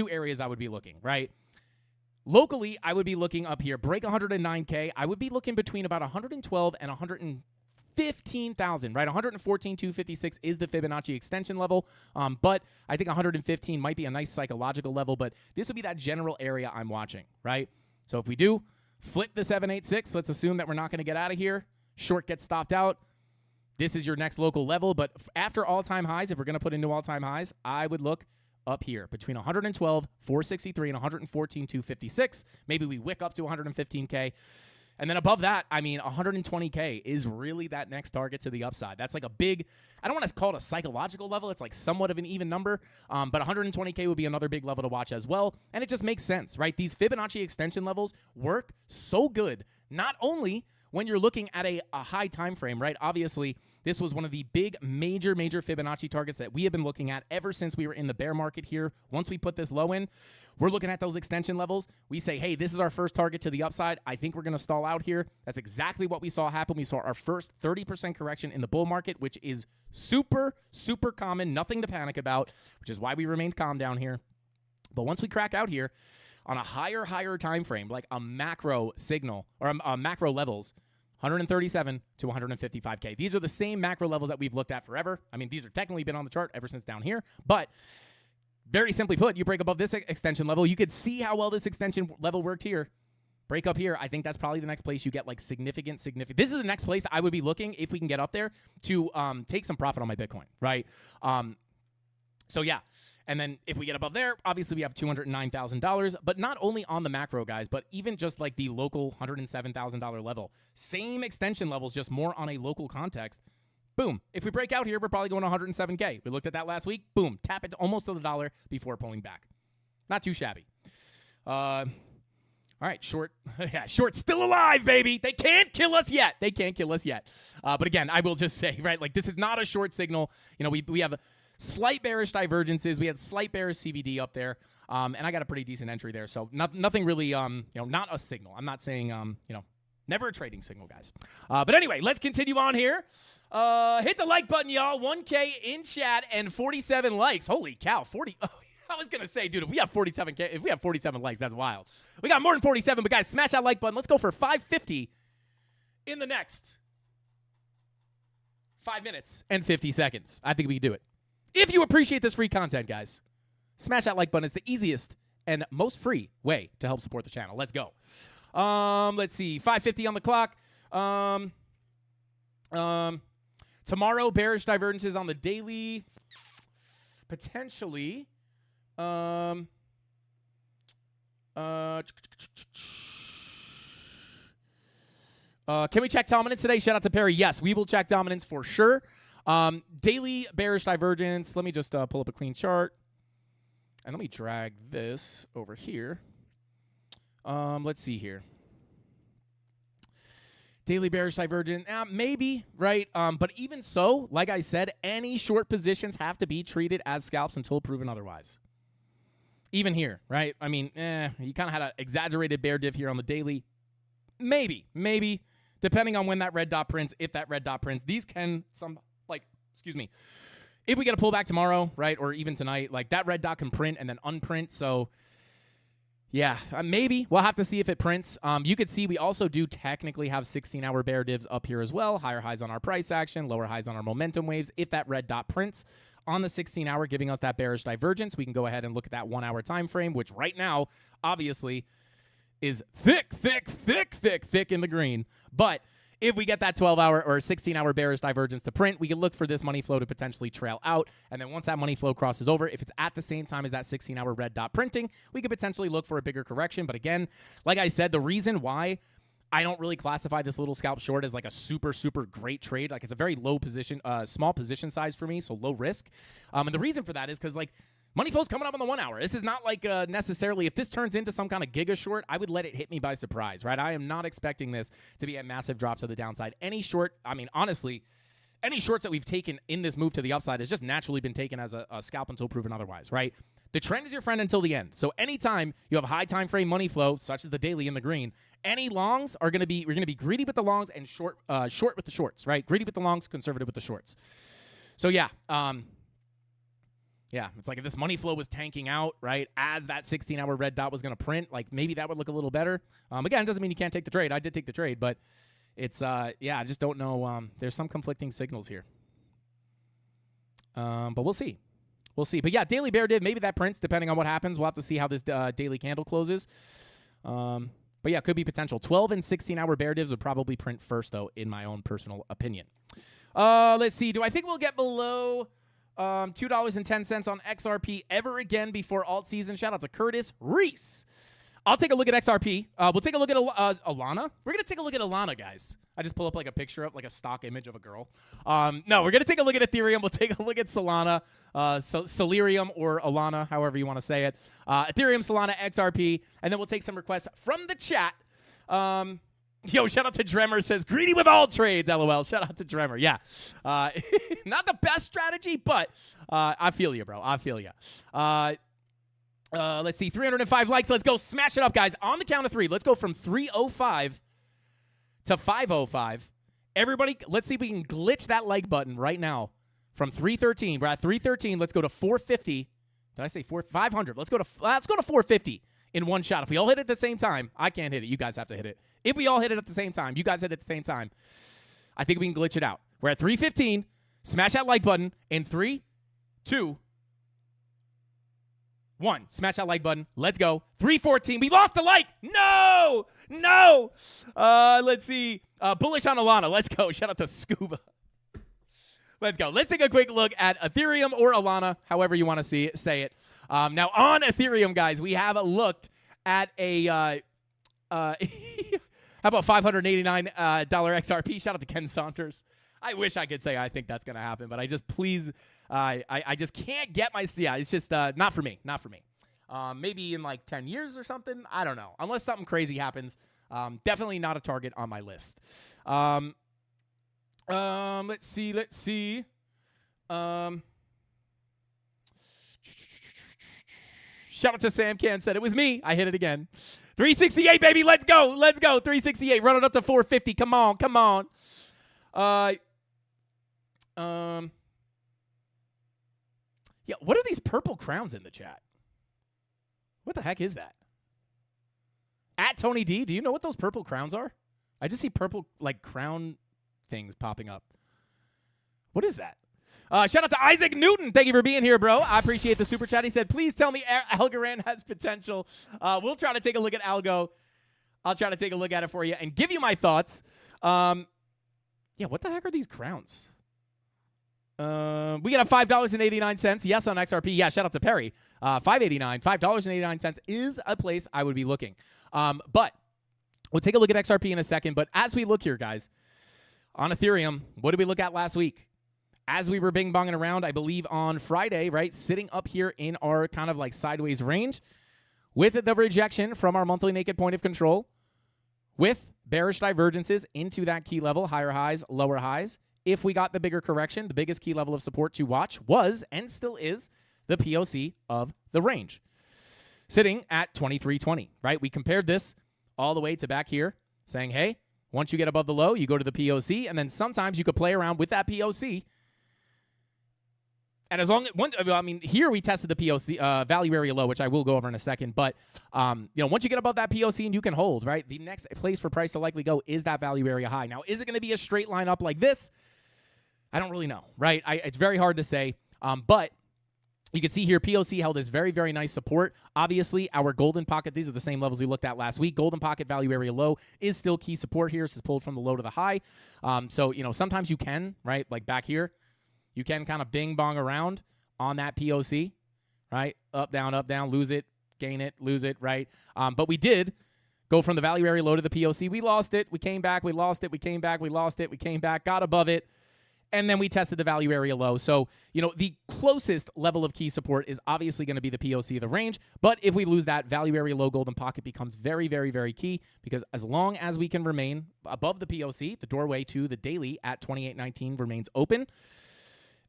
areas I would be looking, right? Locally, I would be looking up here. Break 109K. I would be looking between about 112 and 115,000, right? 114,256 is the Fibonacci extension level, but I think 115 might be a nice psychological level, but this would be that general area I'm watching, right? So if we do flip the 786, let's assume that we're not going to get out of here. Short gets stopped out. This is your next local level, but after all-time highs, if we're going to put in new all-time highs, I would look up here between 112,463 and 114,256. Maybe we wick up to 115K. And then above that, I mean, 120K is really that next target to the upside. That's like a big, I don't want to call it a psychological level. It's like somewhat of an even number, but 120K would be another big level to watch as well. And it just makes sense, right? These Fibonacci extension levels work so good, not only when you're looking at a high time frame, right? Obviously, this was one of the big, major Fibonacci targets that we have been looking at ever since we were in the bear market here. Once we put this low in, we're looking at those extension levels. We say, hey, this is our first target to the upside. I think we're going to stall out here. That's exactly what we saw happen. We saw our first 30% correction in the bull market, which is super common, nothing to panic about, which is why we remained calm down here. But once we crack out here, on a higher time frame, like a macro signal or macro levels, 137 to 155K. These are the same macro levels that we've looked at forever. I mean, these are technically been on the chart ever since down here, but very simply put, you break above this extension level, you could see how well this extension level worked here. Break up here, I think that's probably the next place you get like significant. This is the next place I would be looking if we can get up there to take some profit on my Bitcoin, right? So yeah. And then if we get above there, obviously we have $209,000, but not only on the macro, guys, but even just like the local $107,000 level. Same extension levels, just more on a local context. Boom. If we break out here, we're probably going to 107K. We looked at that last week. Boom. Tap it to almost to the dollar before pulling back. Not too shabby. All right, short. Yeah, short still alive, baby. They can't kill us yet. They can't kill us yet. But again, I will just say, right, like this is not a short signal. You know, we have slight bearish divergences. We had slight bearish CVD up there, and I got a pretty decent entry there. So nothing really, you know, not a signal. I'm not saying, you know, never a trading signal, guys. But anyway, let's continue on here. Hit the like button, y'all. 1K in chat and 47 likes. Holy cow, 40. Oh, I was going to say, dude, if we have 47K, if we have 47 likes, that's wild. We got more than 47, but guys, smash that like button. Let's go for 550 in the next 5 minutes and 50 seconds. I think we can do it. If you appreciate this free content, guys, smash that like button. It's the easiest and most free way to help support the channel. Let's go. Let's see, 550 on the clock. Tomorrow, bearish divergences on the daily. Potentially. Can we check dominance today? Shout out to Perry. Yes, we will check dominance for sure. Daily bearish divergence. Let me just pull up a clean chart. And let me drag this over here. Let's see here. Daily bearish divergence. Maybe, right? But even so, like I said, any short positions have to be treated as scalps until proven otherwise. Even here, right? I mean, you kind of had an exaggerated bear div here on the daily. Maybe. Depending on when that red dot prints, if that red dot prints. These can, if we get a pullback tomorrow, right, or even tonight, like that red dot can print and then unprint. So, Yeah, maybe. We'll have to see if it prints. You could see we also do technically have 16-hour bear divs up here as well. Higher highs on our price action, lower highs on our momentum waves. If that red dot prints on the 16-hour, giving us that bearish divergence, we can go ahead and look at that 1-hour time frame, which right now, obviously, is thick in the green. But if we get that 12-hour or 16-hour bearish divergence to print, we can look for this money flow to potentially trail out. And then once that money flow crosses over, if it's at the same time as that 16-hour red dot printing, we could potentially look for a bigger correction. But again, like I said, the reason why I don't really classify this little scalp short as like a super great trade, like it's a very low position, small position size for me, so low risk. And the reason for that is because like money flow's coming up on the 1 hour. This is not like necessarily, if this turns into some kind of giga short, I would let it hit me by surprise, right? I am not expecting this to be a massive drop to the downside. Any short, I mean, honestly, any shorts that we've taken in this move to the upside has just naturally been taken as a scalp until proven otherwise, right? The trend is your friend until the end. So anytime you have high time frame money flow, such as the daily in the green, any longs are going to be, we're going to be greedy with the longs and short with the shorts, right? Greedy with the longs, conservative with the shorts. So yeah, yeah, it's like if this money flow was tanking out, right, as that 16-hour red dot was going to print, like maybe that would look a little better. Again, it doesn't mean you can't take the trade. I did take the trade, but it's, yeah, I just don't know. There's some conflicting signals here. But we'll see. We'll see. But yeah, daily bear div, maybe that prints depending on what happens. We'll have to see how this daily candle closes. But yeah, could be potential. 12 and 16-hour bear divs would probably print first, though, in my own personal opinion. Let's see. Do I think we'll get below $2.10 on XRP ever again before alt season? Shout out to Curtis Reese. I'll take a look at XRP. We'll take a look at Alana. We're going to take a look at Alana, guys. I just pull up like a picture of like a stock image of a girl. No, we're going to take a look at Ethereum. We'll take a look at Solana, Solerium, or Alana, however you want to say it. Ethereum, Solana, XRP. And then we'll take some requests from the chat. Yo, shout out to Dremmer, says, greedy with all trades, LOL. Shout out to Dremmer. Yeah. Not the best strategy, but I feel you, bro. I feel you. Let's see, 305 likes. Let's go. Smash it up, guys. On the count of three. Let's go from 305 to 505. Everybody, let's see if we can glitch that like button right now from 313. We're at 313. Let's go to 450. Did I say 500? Let's go to 450 in one shot. If we all hit it at the same time, I can't hit it. You guys have to hit it. If we all hit it at the same time, you guys hit it at the same time, I think we can glitch it out. We're at 315. Smash that like button in 3, 2, 1. Smash that like button. Let's go. 314. We lost the like. No. Let's see. Bullish on Alana. Let's go. Shout out to Scuba. Let's go. Let's take a quick look at Ethereum or Alana, however you want to say it. Now, on Ethereum, guys, we have looked at a how about $589 XRP? Shout out to Ken Saunders. I wish I could say I think that's going to happen, but I just I just can't get my, yeah, it's just not for me. Maybe in like 10 years or something. I don't know. Unless something crazy happens. Definitely not a target on my list. Let's see. Shout out to Sam Can, said it was me. I hit it again. 368, baby. Let's go. 368. Run it up to 450. Come on. Yeah, what are these purple crowns in the chat? What the heck is that? At Tony D, do you know what those purple crowns are? I just see purple, like, crown things popping up. What is that? Shout out to Isaac Newton. Thank you for being here, bro. I appreciate the super chat. He said, please tell me Algorand has potential. We'll try to take a look at Algo. I'll try to take a look at it for you and give you my thoughts. Yeah, what the heck are these crowns? We got a $5.89. Yes, on XRP. Yeah, shout out to Perry. $5.89. $5.89 is a place I would be looking. But we'll take a look at XRP in a second. But as we look here, guys, on Ethereum, what did we look at last week? As we were bing-bonging around, I believe on Friday, right, sitting up here in our kind of like sideways range with the rejection from our monthly naked point of control, with bearish divergences into that key level, higher highs, lower highs. If we got the bigger correction, the biggest key level of support to watch was, and still is, the POC of the range, sitting at 2320, right? We compared this all the way to back here, saying, hey, once you get above the low, you go to the POC, and then sometimes you could play around with that POC And as long as here we tested the POC value area low, which I will go over in a second. But once you get above that POC and you can hold, right, the next place for price to likely go is that value area high. Now, is it going to be a straight line up like this? I don't really know, right? It's very hard to say. But you can see here, POC held this very, very nice support. Obviously, our golden pocket, these are the same levels we looked at last week. Golden pocket value area low is still key support here. This is pulled from the low to the high. So sometimes you can, right, like back here, you can kind of bing bong around on that POC, right? Up, down, lose it, gain it, lose it, right? But we did go from the value area low to the POC. We lost it. We came back. We lost it. We came back. We lost it. We came back, got above it. And then we tested the value area low. So, the closest level of key support is obviously going to be the POC of the range. But if we lose that, value area low golden pocket becomes very, very, very key, because as long as we can remain above the POC, the doorway to the daily at 28.19 remains open.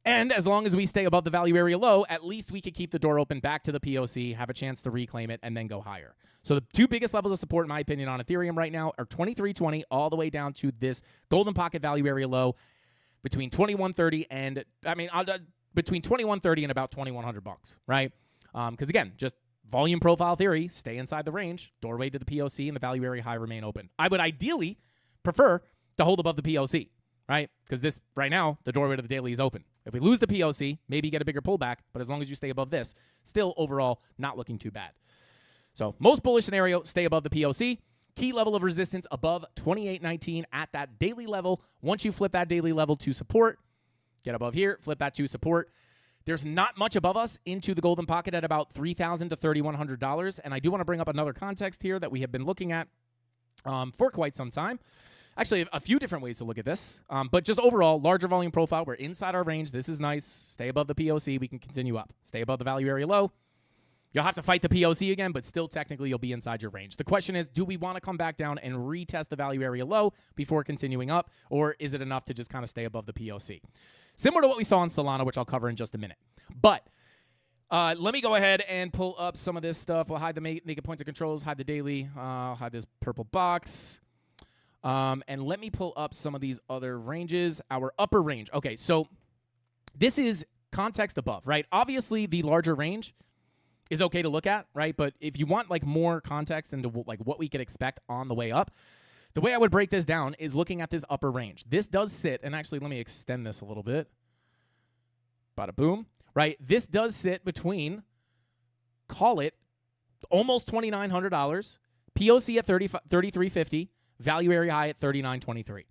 And as long as we stay above the value area low, at least we could keep the door open back to the POC, have a chance to reclaim it, and then go higher. So the two biggest levels of support, in my opinion, on Ethereum right now are 23.20 all the way down to this golden pocket value area low between 21.30 and, between 21.30 and about $2,100, right? Because, again, just volume profile theory, stay inside the range, doorway to the POC, and the value area high remain open. I would ideally prefer to hold above the POC, right? Because this, right now, the doorway to the daily is open. If we lose the POC, maybe get a bigger pullback, but as long as you stay above this, still overall not looking too bad. So most bullish scenario, stay above the POC. Key level of resistance above 28.19 at that daily level. Once you flip that daily level to support, get above here, flip that to support. There's not much above us into the golden pocket at about $3,000 to $3,100. And I do want to bring up another context here that we have been looking at for quite some time. Actually, a few different ways to look at this. But just overall, larger volume profile. We're inside our range. This is nice. Stay above the POC. We can continue up. Stay above the value area low. You'll have to fight the POC again, but still technically you'll be inside your range. The question is, do we want to come back down and retest the value area low before continuing up, or is it enough to just kind of stay above the POC? Similar to what we saw on Solana, which I'll cover in just a minute. But let me go ahead and pull up some of this stuff. We'll hide the naked points of controls, hide the daily, I'll hide this purple box. And let me pull up some of these other ranges. Our upper range. Okay, so this is context above, right? Obviously, the larger range is okay to look at, right? But if you want like more context into like what we could expect on the way up, the way I would break this down is looking at this upper range. This does sit, and actually let me extend this a little bit. Bada boom, right? This does sit between, call it, almost $2,900, POC at 33.50, value area high at 39.23.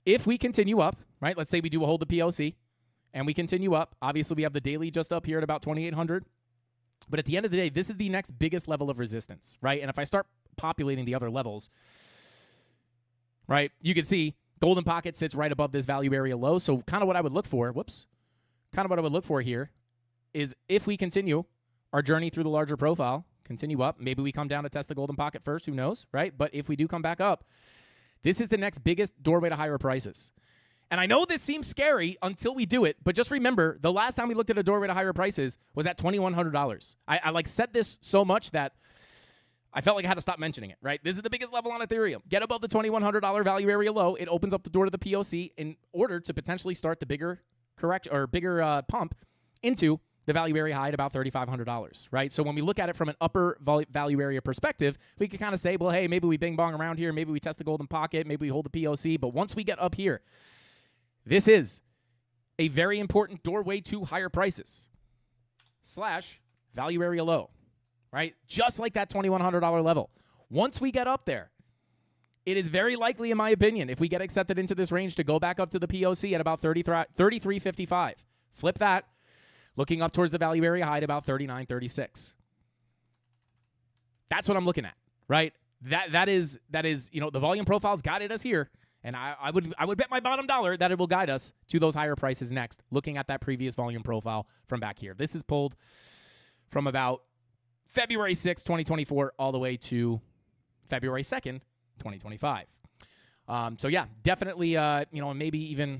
If we continue up, right? Let's say we do hold the POC, and we continue up. Obviously, we have the daily just up here at about 2,800. But at the end of the day, this is the next biggest level of resistance, right? And if I start populating the other levels, right, you can see golden pocket sits right above this value area low. So kind of what I would look for, here is if we continue our journey through the larger profile, continue up, maybe we come down to test the golden pocket first, who knows, right? But if we do come back up, this is the next biggest doorway to higher prices. And I know this seems scary until we do it, but just remember, the last time we looked at a doorway to higher prices was at $2,100. I like said this so much that I felt like I had to stop mentioning it, right? This is the biggest level on Ethereum. Get above the $2,100 value area low. It opens up the door to the POC in order to potentially start the bigger pump into the value area high at about $3,500, right? So when we look at it from an upper value area perspective, we can kind of say, well, hey, maybe we bing bong around here. Maybe we test the golden pocket. Maybe we hold the POC. But once we get up here, this is a very important doorway to higher prices / value area low, right? Just like that $2,100 level. Once we get up there, it is very likely, in my opinion, if we get accepted into this range, to go back up to the POC at about 33.55. Flip that, looking up towards the value area high at about 39.36. That's what I'm looking at, right? That is the volume profile's guided us here. And I would bet my bottom dollar that it will guide us to those higher prices next, looking at that previous volume profile from back here. This is pulled from about February 6th, 2024, all the way to February 2nd, 2025. So yeah, definitely, maybe even,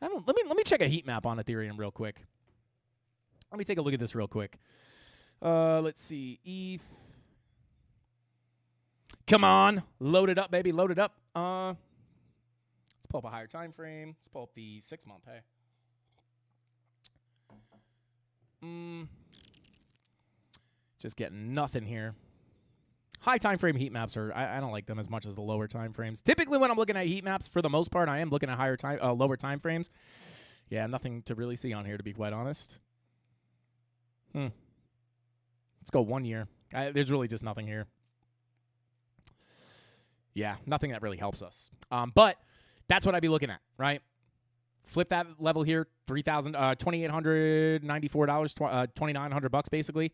let me check a heat map on Ethereum real quick. Let me take a look at this real quick. Let's see, ETH. Come on, load it up, baby, load it up. Let's pull up a higher time frame. Let's pull up the 6 month. Hey, Just getting nothing here. High time frame heat maps I don't like them as much as the lower time frames. Typically, when I'm looking at heat maps, for the most part, I am looking at lower time frames. Yeah, nothing to really see on here, to be quite honest. Let's go 1 year. There's really just nothing here. Yeah, nothing that really helps us. But that's what I'd be looking at, right? Flip that level here, $2,894, $2,900 basically.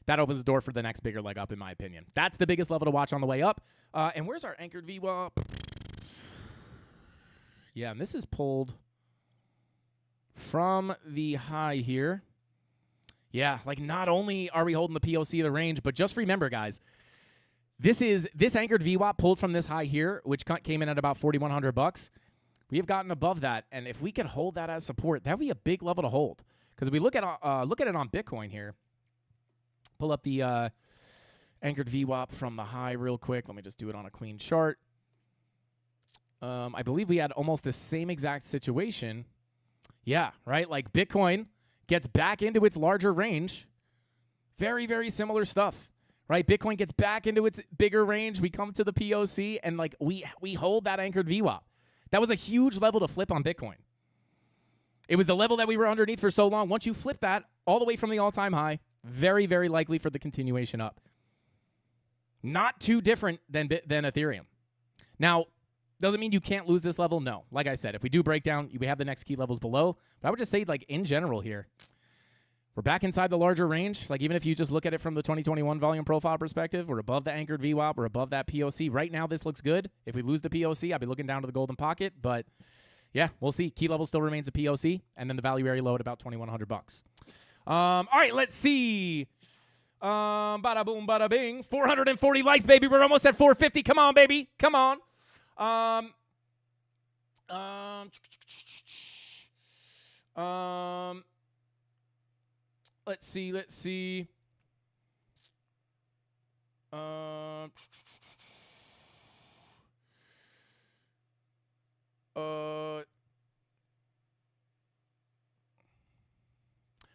That opens the door for the next bigger leg up, in my opinion. That's the biggest level to watch on the way up. And where's our anchored VWAP? Yeah, and this is pulled from the high here. Yeah, like not only are we holding the POC of the range, but just remember, guys, this anchored VWAP pulled from this high here, which came in at about $4,100. We have gotten above that, and if we could hold that as support, that would be a big level to hold. Because if we look at it on Bitcoin here, pull up the anchored VWAP from the high real quick. Let me just do it on a clean chart. I believe we had almost the same exact situation. Yeah, right? Like Bitcoin gets back into its larger range. Very, very similar stuff, right? Bitcoin gets back into its bigger range. We come to the POC, and like we hold that anchored VWAP. That was a huge level to flip on Bitcoin. It was the level that we were underneath for so long. Once you flip that all the way from the all-time high, very, very likely for the continuation up. Not too different than Ethereum. Now, doesn't mean you can't lose this level. No. Like I said, if we do break down, we have the next key levels below. But I would just say, like, in general here, we're back inside the larger range. Like, even if you just look at it from the 2021 volume profile perspective, we're above the anchored VWAP. We're above that POC. Right now, this looks good. If we lose the POC, I'll be looking down to the golden pocket. But, yeah, we'll see. Key level still remains a POC. And then the value area low at about $2,100. All right, let's see. Bada boom, bada bing. 440 likes, baby. We're almost at 450. Come on, baby. Come on. Let's see.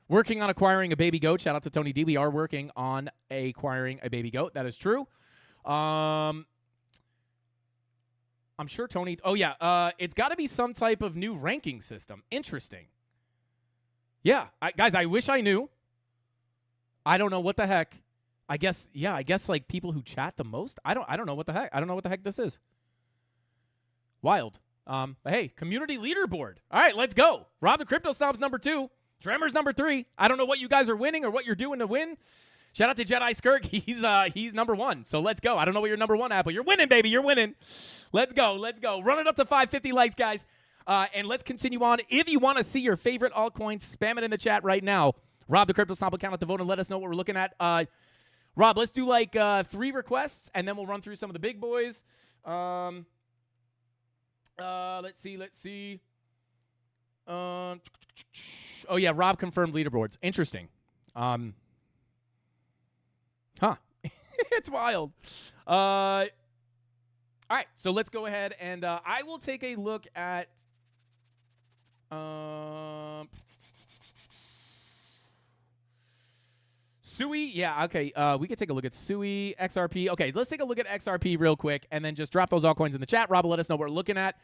Working on acquiring a baby goat. Shout out to Tony D. We are working on acquiring a baby goat. That is true. I'm sure Tony. Oh, yeah. It's got to be some type of new ranking system. Interesting. Yeah. Guys, I wish I knew. I don't know what the heck. I guess like people who chat the most. I don't know what the heck. I don't know what the heck this is. Wild. But hey, community leaderboard. All right, let's go. Rob the Crypto Snob's number 2. Tremor's number 3. I don't know what you guys are winning or what you're doing to win. Shout out to Jedi Skirk. He's number 1. So let's go. I don't know what you're number 1 at, but you're winning, baby. You're winning. Let's go. Run it up to 550 likes, guys. And let's continue on. If you want to see your favorite altcoins, spam it in the chat right now. Rob the Crypto Snob will count at the vote and let us know what we're looking at. Rob, let's do like 3 requests, and then we'll run through some of the big boys. Let's see. Oh, yeah, Rob confirmed leaderboards. Interesting. It's wild. All right, so let's go ahead, and I will take a look at Sui. Yeah, okay. We could take a look at Sui, XRP. Okay, let's take a look at XRP real quick, and then just drop those altcoins in the chat. Rob will let us know what we're looking at.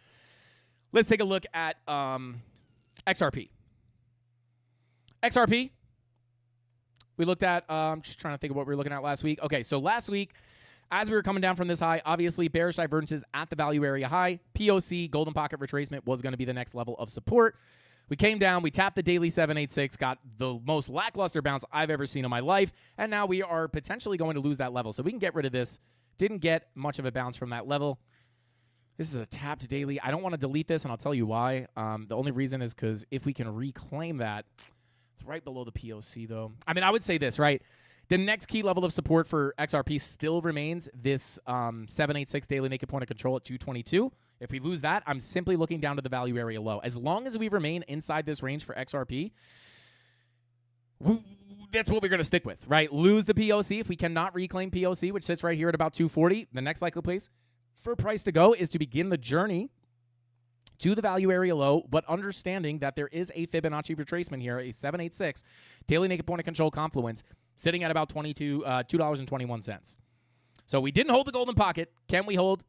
Let's take a look at XRP. XRP. We looked at, just trying to think of what we were looking at last week. Okay, so last week, as we were coming down from this high, obviously bearish divergences at the value area high. POC, golden pocket retracement was going to be the next level of support. We came down, we tapped the daily 786, got the most lackluster bounce I've ever seen in my life, and now we are potentially going to lose that level. So we can get rid of this. Didn't get much of a bounce from that level. This is a tapped daily. I don't want to delete this, and I'll tell you why. The only reason is because if we can reclaim that, it's right below the POC, though. I mean, I would say this, right? The next key level of support for XRP still remains this 786 daily naked point of control at 222. If we lose that, I'm simply looking down to the value area low. As long as we remain inside this range for XRP, that's what we're going to stick with, right? Lose the POC. If we cannot reclaim POC, which sits right here at about 240, the next likely place for price to go is to begin the journey to the value area low, but understanding that there is a Fibonacci retracement here, a 786 daily naked point of control confluence sitting at about $2.21. So we didn't hold the golden pocket. Can we hold?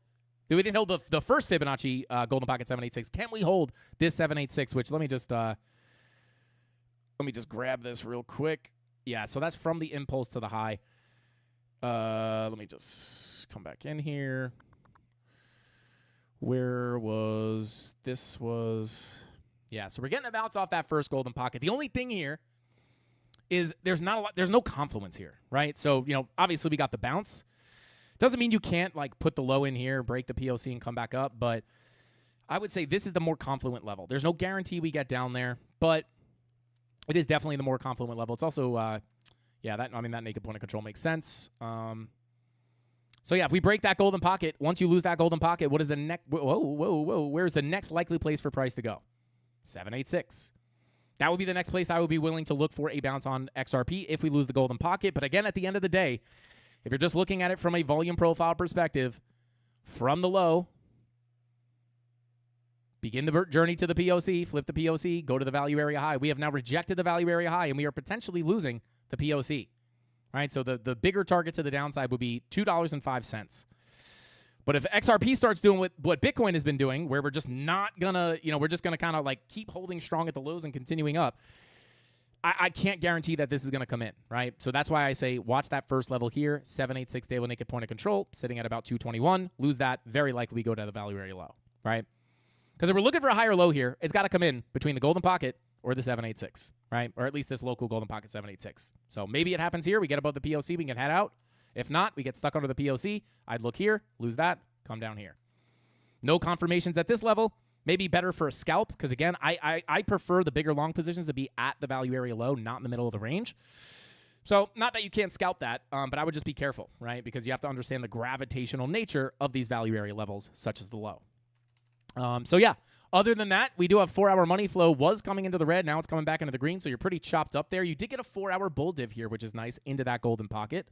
We didn't hold the first Fibonacci golden pocket 786. Can we hold this 786? Which let me just grab this real quick. Yeah, so that's from the impulse to the high. Let me just come back in here. Where was this? Yeah, so we're getting a bounce off that first golden pocket. The only thing here is there's no confluence here, right? So, obviously we got the bounce. Doesn't mean you can't like put the low in here, break the POC and come back up, but I would say this is the more confluent level. There's no guarantee we get down there, but it is definitely the more confluent level. It's also that naked point of control makes sense. So yeah, if we break that golden pocket, once you lose that golden pocket, what is the next? Whoa! Where's the next likely place for price to go? 786. That would be the next place I would be willing to look for a bounce on XRP if we lose the golden pocket. But again, at the end of the day, if you're just looking at it from a volume profile perspective, from the low, begin the journey to the POC, flip the POC, go to the value area high. We have now rejected the value area high, and we are potentially losing the POC. All right, so the bigger target to the downside would be $2.05. But if XRP starts doing what Bitcoin has been doing, where we're just not gonna, we're just gonna kind of like keep holding strong at the lows and continuing up, I can't guarantee that this is going to come in, right? So that's why I say watch that first level here, 786 daily naked point of control, sitting at about 221. Lose that, very likely we go to the value area low, right? Because if we're looking for a higher low here, it's got to come in between the golden pocket or the 786, right? Or at least this local golden pocket 786. So maybe it happens here. We get above the POC, we can head out. If not, we get stuck under the POC. I'd look here, lose that, come down here. No confirmations at this level. Maybe better for a scalp because, again, I prefer the bigger long positions to be at the value area low, not in the middle of the range. So not that you can't scalp that, but I would just be careful, right? Because you have to understand the gravitational nature of these value area levels, such as the low. So, yeah, other than that, we do have 4-hour money flow was coming into the red. Now it's coming back into the green, so you're pretty chopped up there. You did get a 4-hour bull div here, which is nice, into that golden pocket.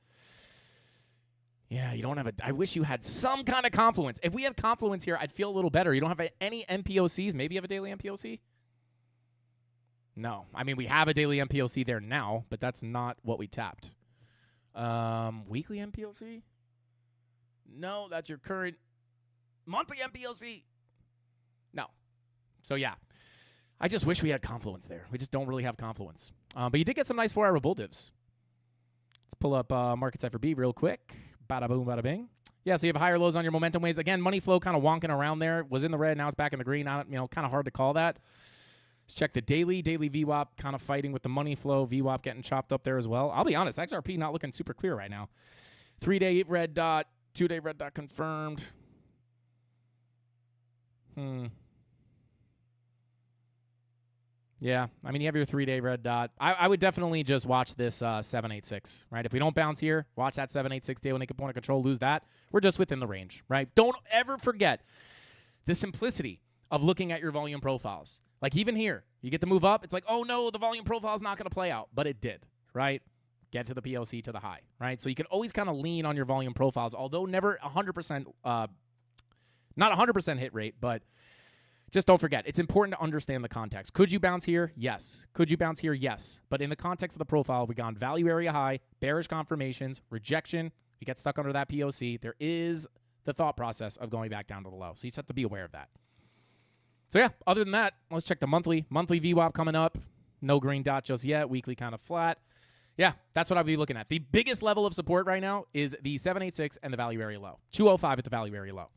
Yeah, you don't have I wish you had some kind of confluence. If we had confluence here, I'd feel a little better. You don't have any MPOCs. Maybe you have a daily MPOC? No. I mean, we have a daily MPOC there now, but that's not what we tapped. Weekly MPOC? No, that's your current monthly MPOC. No. So, yeah. I just wish we had confluence there. We just don't really have confluence. But you did get some nice 4-hour bull divs. Let's pull up Market Cipher B real quick. Bada boom, bada bing. Yeah, so you have higher lows on your momentum waves. Again, money flow kind of wonking around there. Was in the red, now it's back in the green. Kind of hard to call that. Let's check the daily. Daily VWAP kind of fighting with the money flow. VWAP getting chopped up there as well. I'll be honest, XRP not looking super clear right now. 3-day red dot, 2-day red dot confirmed. Yeah, I mean, you have your 3-day red dot. I would definitely just watch this 786, right? If we don't bounce here, watch that 786 daily naked point of control, lose that. We're just within the range, right? Don't ever forget the simplicity of looking at your volume profiles. Like even here, you get the move up. It's like, oh, no, the volume profile is not going to play out. But it did, right? Get to the POC to the high, right? So you can always kind of lean on your volume profiles, although never 100%, not 100% hit rate, but just don't forget, it's important to understand the context. Could you bounce here? Yes. Could you bounce here? Yes. But in the context of the profile, we gone value area high, bearish confirmations, rejection. You get stuck under that POC. There is the thought process of going back down to the low. So you just have to be aware of that. So yeah, other than that, let's check the monthly. Monthly VWAP coming up. No green dot just yet. Weekly kind of flat. Yeah, that's what I'll be looking at. The biggest level of support right now is the 786 and the value area low. 205 at the value area low.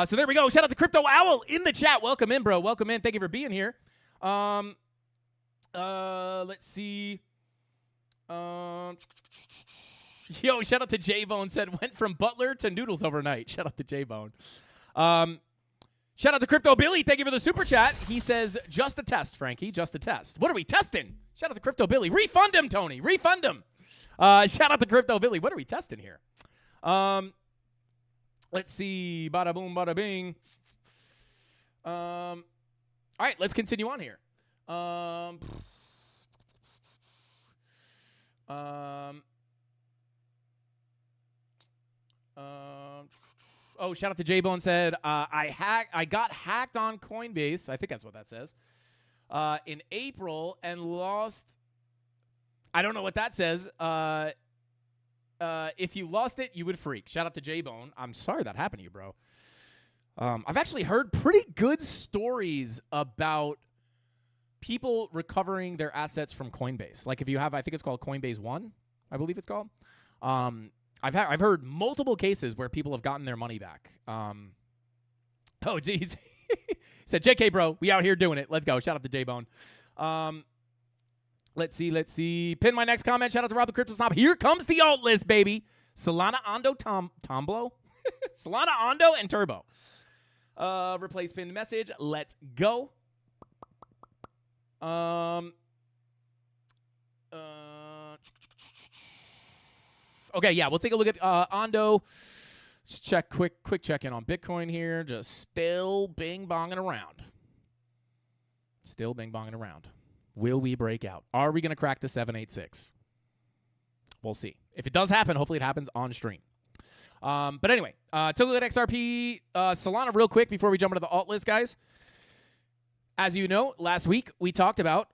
So there we go. Shout out to Crypto Owl in the chat. Welcome in, bro. Welcome in. Thank you for being here. Let's see. Yo, shout out to J-Bone. Said, went from Butler to Noodles overnight. Shout out to J-Bone. Shout out to Crypto Billy. Thank you for the super chat. He says, just a test, Frankie. Just a test. What are we testing? Shout out to Crypto Billy. Refund him, Tony. Refund him. Shout out to Crypto Billy. What are we testing here? Let's see. Bada boom, bada bing. All right, let's continue on here. Oh, shout out to J-Bone said, I got hacked on Coinbase. I think that's what that says. In April and lost. I don't know what that says. If you lost it, you would freak. Shout out to J-Bone. I'm sorry that happened to you, bro. I've actually heard pretty good stories about people recovering their assets from Coinbase. Like if you have, I think it's called Coinbase One, I believe it's called. I've heard multiple cases where people have gotten their money back. Oh, geez. Said, JK, bro, we out here doing it. Let's go. Shout out to J-Bone. Let's see. Pin my next comment. Shout out to Rob the Crypto Snob. Here comes the alt list, baby. Solana, Ondo, Tomblo. Solana, Ondo, and Turbo. Replace pinned message. Let's go. Okay, yeah, we'll take a look at Ondo. Let's check quick check in on Bitcoin here. Just still bing-bonging around. Will we break out? Are we going to crack the 786? We'll see. If it does happen, hopefully it happens on stream. But anyway, took a look at XRP. Solana real quick before we jump into the alt list, guys. As you know, last week we talked about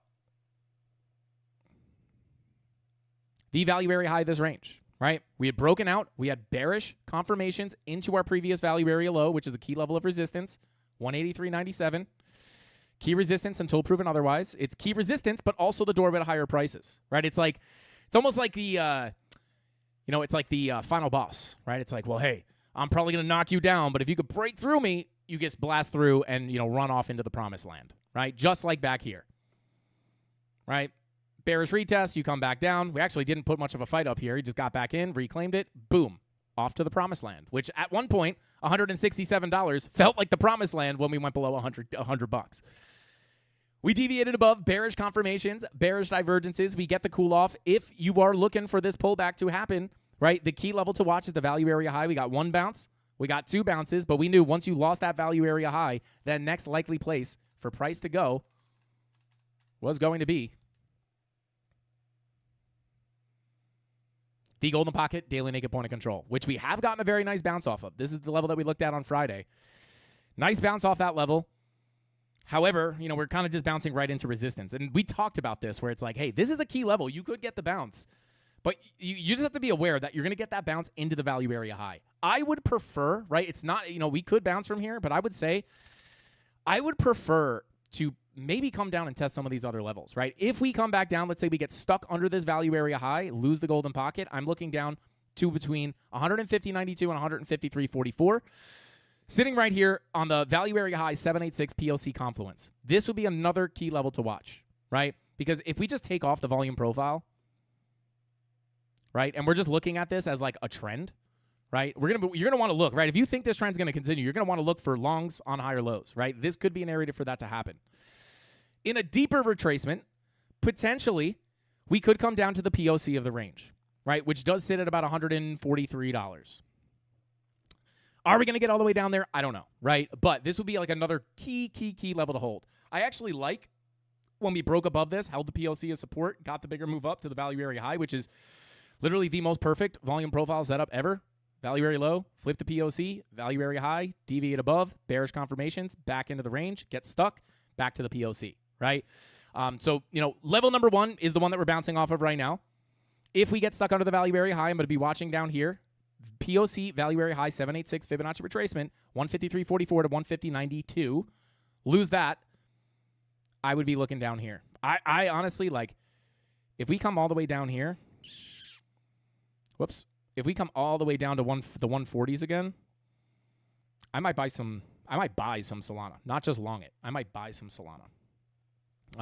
the value area high of this range, right? We had broken out. We had bearish confirmations into our previous value area low, which is a key level of resistance, 183.97. Key resistance until proven otherwise. It's key resistance, but also the doorway to higher prices, right? It's almost like the, it's like the final boss, right? It's like, well, hey, I'm probably going to knock you down, but if you could break through me, you just blast through and, run off into the promised land, right? Just like back here, right? Bearish retest, you come back down. We actually didn't put much of a fight up here. He just got back in, reclaimed it, boom, off to the promised land, which at one point, $167 felt like the promised land when we went below $100. We deviated above bearish confirmations, bearish divergences. We get the cool off. If you are looking for this pullback to happen, right, the key level to watch is the value area high. We got one bounce. We got two bounces, but we knew once you lost that value area high, that next likely place for price to go was going to be the golden pocket, daily naked point of control, which we have gotten a very nice bounce off of. This is the level that we looked at on Friday. Nice bounce off that level. However, we're kind of just bouncing right into resistance. And we talked about this where it's like, hey, this is a key level. You could get the bounce. But you just have to be aware that you're going to get that bounce into the value area high. I would prefer, right? It's not, we could bounce from here, but I would say I would prefer to maybe come down and test some of these other levels, right? If we come back down, let's say we get stuck under this value area high, lose the golden pocket, I'm looking down to between 150.92 and 153.44. Sitting right here on the value area high, 786 POC confluence. This would be another key level to watch, right? Because if we just take off the volume profile, right, and we're just looking at this as like a trend, right? You're gonna want to look, right? If you think this trend's gonna continue, you're gonna want to look for longs on higher lows, right? This could be an area for that to happen. In a deeper retracement, potentially, we could come down to the POC of the range, right? Which does sit at about $143. Are we going to get all the way down there? I don't know, right? But this would be like another key level to hold. I actually like when we broke above this, held the POC as support, got the bigger move up to the value area high, which is literally the most perfect volume profile setup ever. Value area low, flip the POC, value area high, deviate above, bearish confirmations, back into the range, get stuck, back to the POC, right? So, level number one is the one that we're bouncing off of right now. If we get stuck under the value area high, I'm going to be watching down here. POC, value area high, 786, Fibonacci retracement, 153.44 to 150.92. Lose that, I would be looking down here. I honestly, if we come all the way down here, if we come all the way down to the 140s again, I might buy some Solana. Not just long it. I might buy some Solana.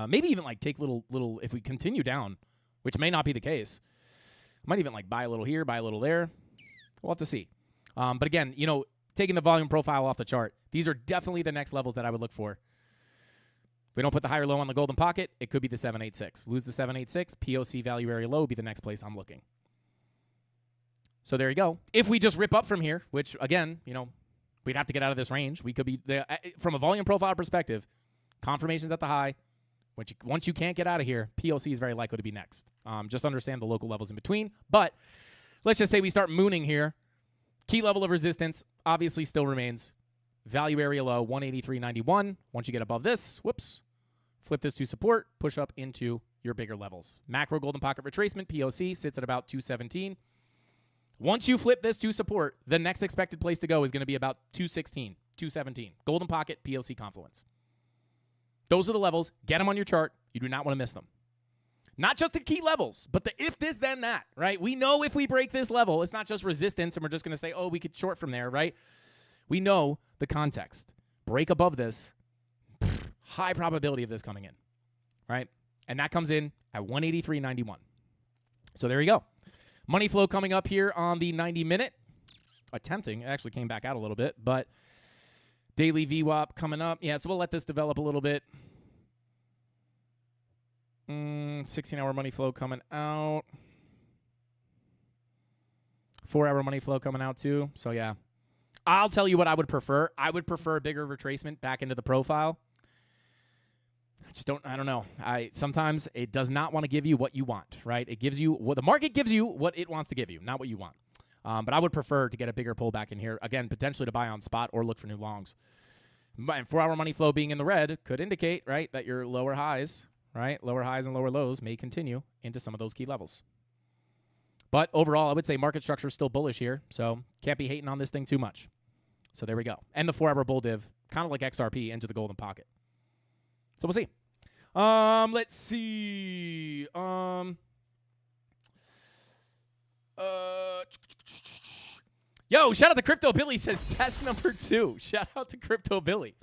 Maybe even take little, if we continue down, which may not be the case, I might even buy a little here, buy a little there. We'll have to see. But again, taking the volume profile off the chart, these are definitely the next levels that I would look for. If we don't put the higher low on the golden pocket, it could be the 786. Lose the 786, POC value area low would be the next place I'm looking. So there you go. If we just rip up from here, which again, we'd have to get out of this range. We could be there from a volume profile perspective. Confirmations at the high. Once you can't get out of here, POC is very likely to be next. Just understand the local levels in between. But let's just say we start mooning here. Key level of resistance, obviously still remains value area low, 183.91. Once you get above this, whoops, flip this to support, push up into your bigger levels. Macro golden pocket retracement, POC, sits at about 217. Once you flip this to support, the next expected place to go is going to be about 216, 217. Golden pocket, POC confluence. Those are the levels. Get them on your chart. You do not want to miss them. Not just the key levels, but the if this, then that, right? We know if we break this level, it's not just resistance and we're just going to say, oh, we could short from there, right? We know the context. Break above this, high probability of this coming in, right? And that comes in at 183.91. So there you go. Money flow coming up here on the 90-minute. Attempting. It actually came back out a little bit, but daily VWAP coming up. Yeah, so we'll let this develop a little bit. 16-hour money flow coming out. 4-hour money flow coming out too. So, yeah. I'll tell you what I would prefer. I would prefer a bigger retracement back into the profile. I don't know. Sometimes it does not want to give you what you want, right? It gives you what the market gives you, what it wants to give you, not what you want. But I would prefer to get a bigger pullback in here. Again, potentially to buy on spot or look for new longs. And 4-hour money flow being in the red could indicate, right, that your lower highs, right, lower highs and lower lows may continue into some of those key levels. But overall, I would say market structure is still bullish here, so can't be hating on this thing too much. So there we go. And the 4-hour bull div, kind of like XRP, into the golden pocket. So we'll see. Let's see. Yo, shout out to Crypto Billy, says test number 2. Shout out to Crypto Billy.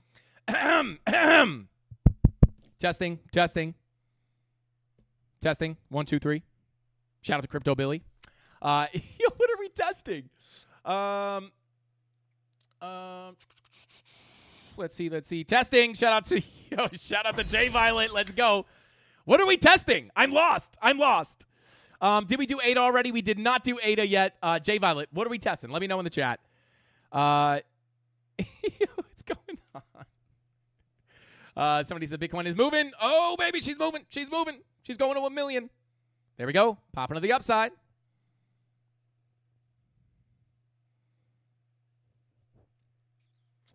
Testing. 1, 2, 3. Shout out to Crypto Billy. Yo, what are we testing? Let's see. Testing. Shout out to J Violet. Let's go. What are we testing? I'm lost. Did we do ADA already? We did not do ADA yet. J Violet, what are we testing? Let me know in the chat. What's going on? Somebody said Bitcoin is moving. Oh, baby, she's moving. She's going to 1 million. There we go. Popping to the upside.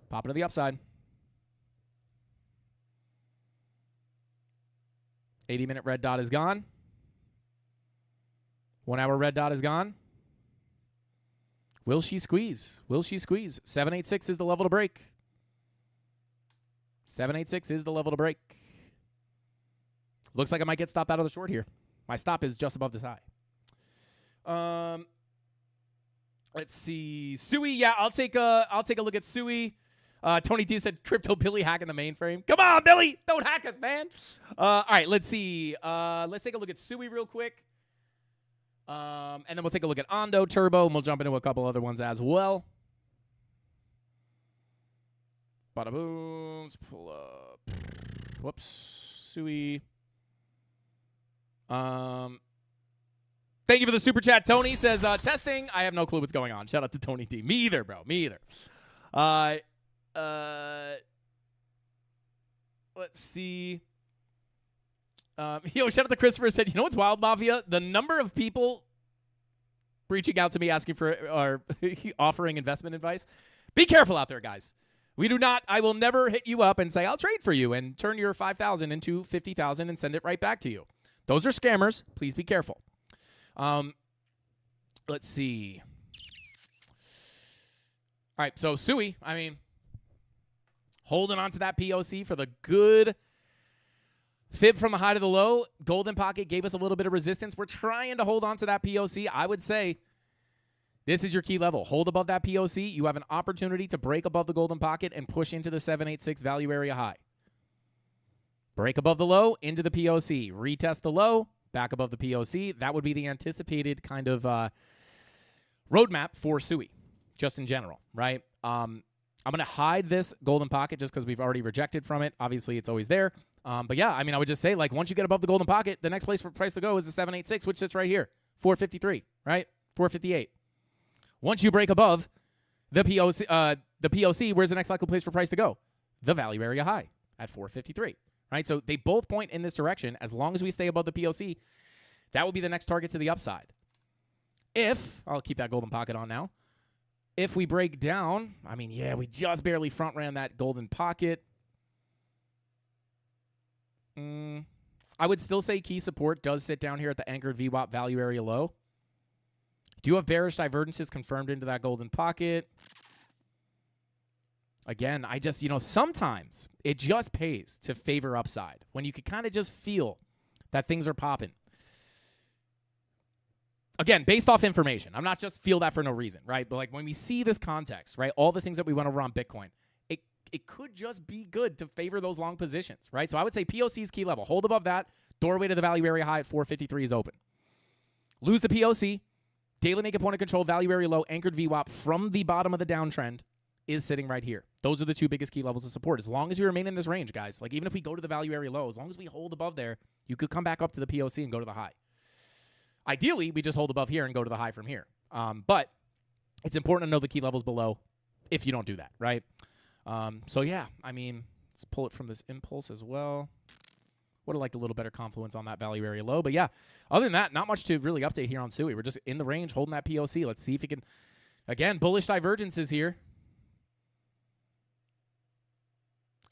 Popping to the upside. 80-minute red dot is gone. 1-hour red dot is gone. Will she squeeze? 786 is the level to break. 786 is the level to break. Looks like I might get stopped out of the short here. My stop is just above this high. Let's see. Sui, yeah, I'll take a look at Sui. Tony D said Crypto Billy hacking the mainframe. Come on, Billy. Don't hack us, man. All right, let's see. Let's take a look at Sui real quick. And then we'll take a look at Ondo Turbo, and we'll jump into a couple other ones as well. Bada booms. Pull up. Whoops. Sui. Thank you for the super chat. Tony says, testing. I have no clue what's going on. Shout out to Tony D. Me either, bro. Me either. Let's see. Yo, shout out to Christopher, said, you know what's wild, Mafia? The number of people reaching out to me asking for or offering investment advice. Be careful out there, guys. I will never hit you up and say, I'll trade for you and turn your 5,000 into 50,000 and send it right back to you. Those are scammers. Please be careful. Let's see. All right, so Sui, I mean, holding on to that POC for the good fib from the high to the low. Golden pocket gave us a little bit of resistance. We're trying to hold on to that POC. I would say this is your key level. Hold above that POC. You have an opportunity to break above the golden pocket and push into the 786 value area high. Break above the low, into the POC. Retest the low, back above the POC. That would be the anticipated kind of roadmap for Sui, just in general, right? I'm going to hide this golden pocket just because we've already rejected from it. Obviously, it's always there. But yeah, I mean, I would just say, like, once you get above the golden pocket, the next place for price to go is the 786, which sits right here, 453, right? 458. Once you break above the POC, where's the next likely place for price to go? The value area high at 453, right? So they both point in this direction. As long as we stay above the POC, that will be the next target to the upside. I'll keep that golden pocket on now. If we break down, I mean, yeah, we just barely front ran that golden pocket. I would still say key support does sit down here at the anchored VWAP value area low. Do you have bearish divergences confirmed into that golden pocket? Again, I just, sometimes it just pays to favor upside when you can kind of just feel that things are popping. Again, based off information. I'm not just feel that for no reason, right? But like when we see this context, right, all the things that we went over on Bitcoin, it could just be good to favor those long positions, right? So I would say POC's key level. Hold above that. Doorway to the value area high at 453 is open. Lose the POC. Daily naked point of control, value area low, anchored VWAP from the bottom of the downtrend is sitting right here. Those are the two biggest key levels of support. As long as you remain in this range, guys, like even if we go to the value area low, as long as we hold above there, you could come back up to the POC and go to the high. Ideally, we just hold above here and go to the high from here. But it's important to know the key levels below if you don't do that, right? So, yeah, I mean, let's pull it from this impulse as well. Would have liked a little better confluence on that value area low. But, yeah, other than that, not much to really update here on Sui. We're just in the range holding that POC. Let's see if he can, again, bullish divergences here.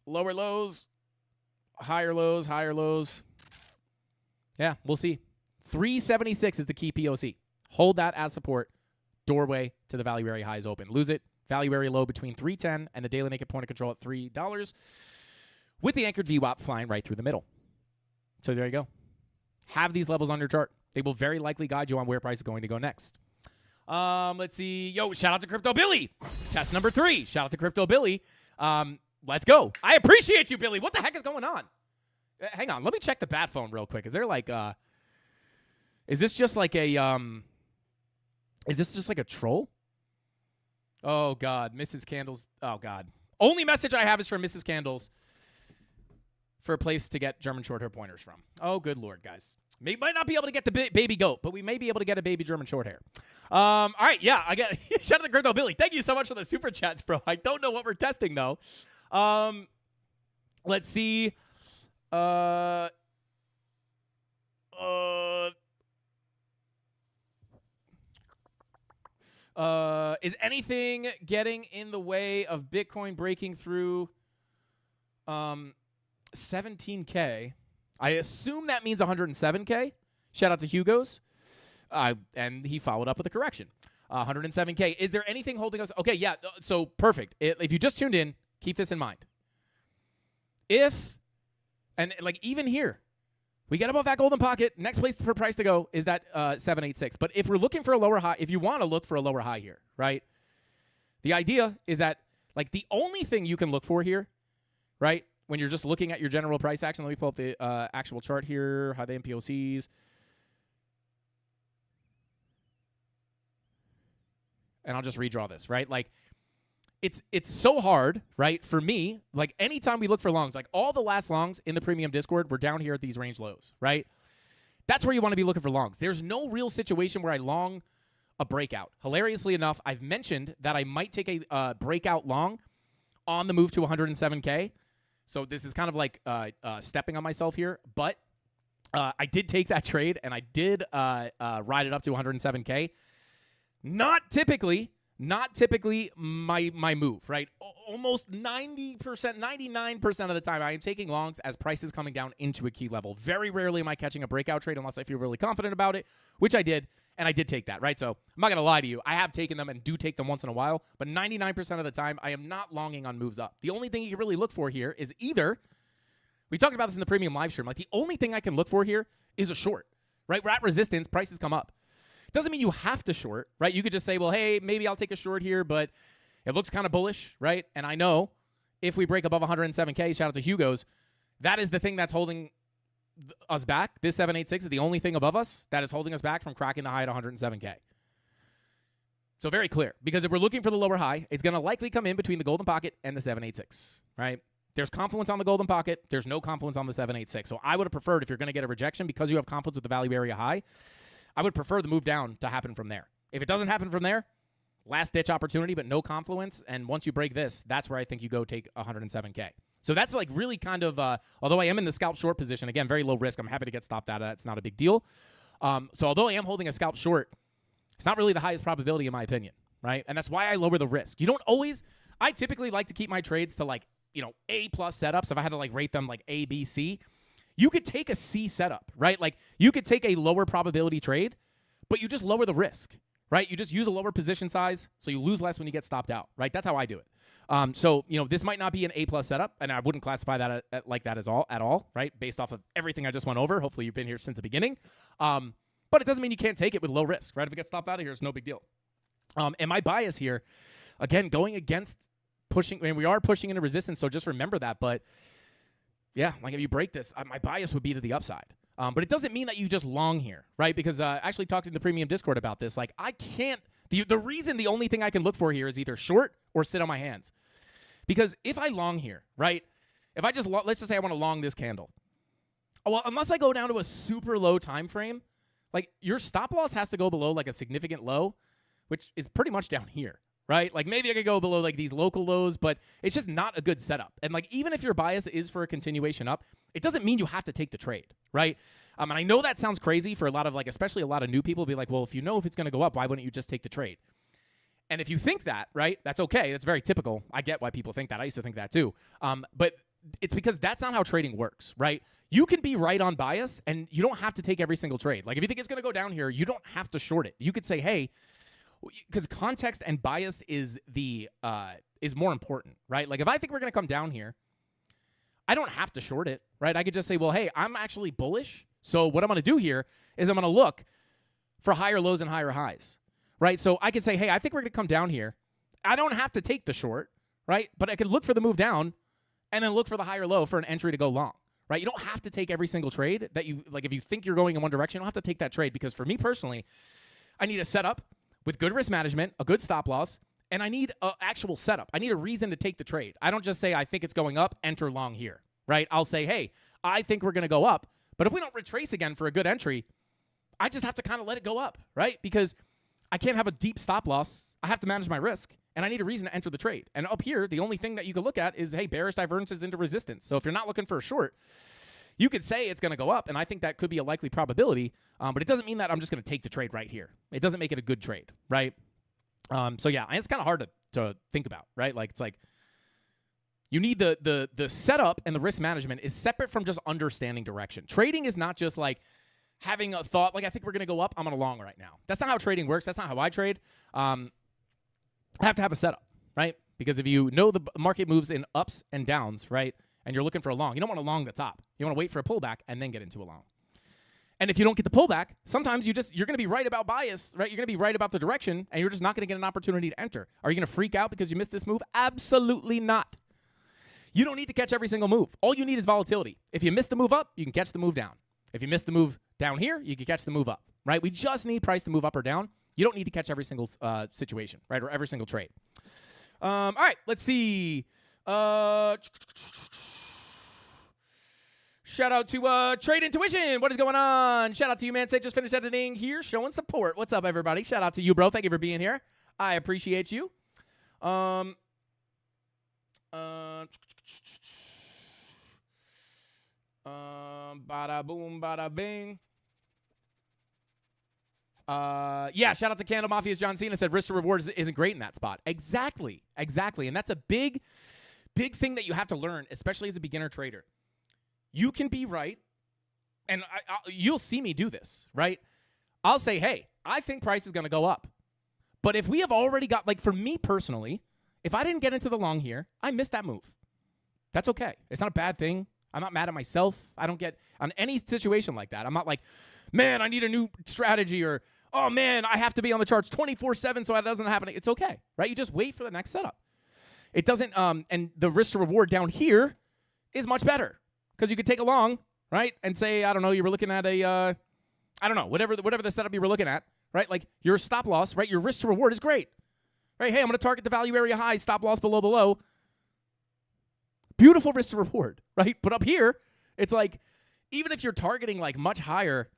Lower lows, higher lows, higher lows. Yeah, we'll see. 376 is the key POC. Hold that as support. Doorway to the value area high is open. Lose it. Value area low between 310 and the daily naked point of control at $3 with the anchored VWAP flying right through the middle. So there you go. Have these levels on your chart. They will very likely guide you on where price is going to go next. Let's see. Yo, shout out to Crypto Billy. Test number 3. Shout out to Crypto Billy. Let's go. I appreciate you, Billy. What the heck is going on? Hang on. Let me check the bat phone real quick. Is there like is this just like a troll? Oh God, Mrs. Candles. Oh God. Only message I have is from Mrs. Candles for a place to get German short hair pointers from. Oh, good Lord, guys. We might not be able to get the baby goat, but we may be able to get a baby German short hair. All right, yeah, I get shout out to Crypto Billy. Thank you so much for the super chats, bro. I don't know what we're testing though. Let's see. Is anything getting in the way of Bitcoin breaking through 17K? I assume that means 107K. Shout out to Hugo's. And he followed up with a correction. 107K. Is there anything holding us? Okay, yeah, so perfect. If you just tuned in, keep this in mind. And like even here, we get above that golden pocket. Next place for price to go is that 786. But if we're looking for a lower high, if you want to look for a lower high here, right? The idea is that like the only thing you can look for here, right? When you're just looking at your general price action, let me pull up the actual chart here, high day MPOCs. And I'll just redraw this, right? Like it's so hard, right? For me, like anytime we look for longs, like all the last longs in the premium Discord, we're down here at these range lows, right? That's where you want to be looking for longs. There's no real situation where I long a breakout. Hilariously enough, I've mentioned that I might take a breakout long on the move to 107K. So this is kind of like stepping on myself here, but I did take that trade and I did ride it up to 107K. Not typically my move, right? Almost 90%, 99% of the time, I am taking longs as prices coming down into a key level. Very rarely am I catching a breakout trade unless I feel really confident about it, which I did, and I did take that, right? So I'm not going to lie to you. I have taken them and do take them once in a while, but 99% of the time, I am not longing on moves up. The only thing you can really look for here is either, we talked about this in the premium live stream, like the only thing I can look for here is a short, right? We're at resistance, prices come up. Doesn't mean you have to short, right? You could just say, well, hey, maybe I'll take a short here, but it looks kind of bullish, right? And I know if we break above 107K, shout out to Hugo's, that is the thing that's holding us back. This 786 is the only thing above us that is holding us back from cracking the high at 107K. So very clear, because if we're looking for the lower high, it's going to likely come in between the golden pocket and the 786, right? There's confluence on the golden pocket. There's no confluence on the 786. So I would have preferred, if you're going to get a rejection because you have confluence with the value area high, I would prefer the move down to happen from there. If it doesn't happen from there, last-ditch opportunity, but no confluence, and once you break this, that's where I think you go take 107K. So that's like really kind of, although I am in the scalp short position, again, very low risk, I'm happy to get stopped out of that. It's not a big deal. So although I am holding a scalp short, it's not really the highest probability in my opinion. right? And that's why I lower the risk. You don't always, I typically like to keep my trades to like, A+ setups. If I had to like rate them like A, B, C, you could take a C setup, right? Like you could take a lower probability trade, but you just lower the risk, right? You just use a lower position size, so you lose less when you get stopped out, right? That's how I do it. So this might not be an A+ setup, and I wouldn't classify that like that at all, right? Based off of everything I just went over. Hopefully you've been here since the beginning. But it doesn't mean you can't take it with low risk, right? If it gets stopped out of here, it's no big deal. And my bias here, again, going against pushing, we are pushing into resistance, so just remember that. But yeah, like if you break this, my bias would be to the upside. But it doesn't mean that you just long here, right? Because I actually talked in the premium Discord about this. Like I can't, the reason the only thing I can look for here is either short or sit on my hands. Because if I long here, right, if I just, let's just say I want to long this candle. Well, unless I go down to a super low time frame, like your stop loss has to go below like a significant low, which is pretty much down here, right? Like maybe I could go below like these local lows, but it's just not a good setup. And like even if your bias is for a continuation up, it doesn't mean you have to take the trade, right? And I know that sounds crazy for a lot of like, especially a lot of new people be like, well, if you know if it's going to go up, why wouldn't you just take the trade? And if you think that, right, that's okay. That's very typical. I get why people think that. I used to think that too. But it's because that's not how trading works, right? You can be right on bias, and you don't have to take every single trade. Like if you think it's going to go down here, you don't have to short it. You could say, hey, because context and bias is more important, right? Like if I think we're going to come down here, I don't have to short it, right? I could just say, well, hey, I'm actually bullish. So what I'm going to do here is I'm going to look for higher lows and higher highs. Right, so I could say, hey, I think we're going to come down here. I don't have to take the short, right? But I could look for the move down and then look for the higher low for an entry to go long, right? You don't have to take every single trade that you, like if you think you're going in one direction, you don't have to take that trade because for me personally, I need a setup with good risk management, a good stop loss, and I need an actual setup. I need a reason to take the trade. I don't just say, I think it's going up, enter long here, right? I'll say, hey, I think we're going to go up, but if we don't retrace again for a good entry, I just have to kind of let it go up, right? Because I can't have a deep stop loss. I have to manage my risk, and I need a reason to enter the trade. And up here, the only thing that you can look at is, hey, bearish divergences into resistance. So if you're not looking for a short, you could say it's going to go up, and I think that could be a likely probability, but it doesn't mean that I'm just going to take the trade right here. It doesn't make it a good trade, right? So yeah, and it's kind of hard to think about, right? Like it's like you need the setup and the risk management is separate from just understanding direction. Trading is not just like having a thought, like I think we're going to go up, I'm going to long right now. That's not how trading works. That's not how I trade. I have to have a setup, right? Because if you know the market moves in ups and downs, right, and you're looking for a long, you don't want to long the top. You want to wait for a pullback and then get into a long. And if you don't get the pullback, sometimes you're going to be right about bias, right? You're going to be right about the direction, and you're just not going to get an opportunity to enter. Are you going to freak out because you missed this move? Absolutely not. You don't need to catch every single move. All you need is volatility. If you miss the move up, you can catch the move down. If you miss the move down here, you can catch the move up, right? We just need price to move up or down. You don't need to catch every single situation, right, or every single trade. All right, let's see. Shout out to Trade Intuition. What is going on? Shout out to you, man. Say just finished editing here, showing support. What's up, everybody? Shout out to you, bro. Thank you for being here. I appreciate you. Bada boom, bada bing. Yeah, shout out to CandleMafia's John Cena said risk to reward isn't great in that spot. Exactly. And that's a big thing that you have to learn, especially as a beginner trader. You can be right, and you'll see me do this, right? I'll say, hey, I think price is going to go up. But if we have already got, like for me personally, if I didn't get into the long here, I missed that move. That's okay. It's not a bad thing. I'm not mad at myself. I don't get on any situation like that. I'm not like, man, I need a new strategy, or, oh, man, I have to be on the charts 24/7 so it doesn't happen. It's okay, right? You just wait for the next setup. It doesn't, and the risk to reward down here is much better because you could take a long, right, and say, I don't know, you were looking at a, I don't know, whatever the setup you were looking at, right? Like your stop loss, right? Your risk to reward is great, right? Hey, I'm going to target the value area high, stop loss below the low. Beautiful risk to reward, right? But up here, it's like, even if you're targeting like much higher,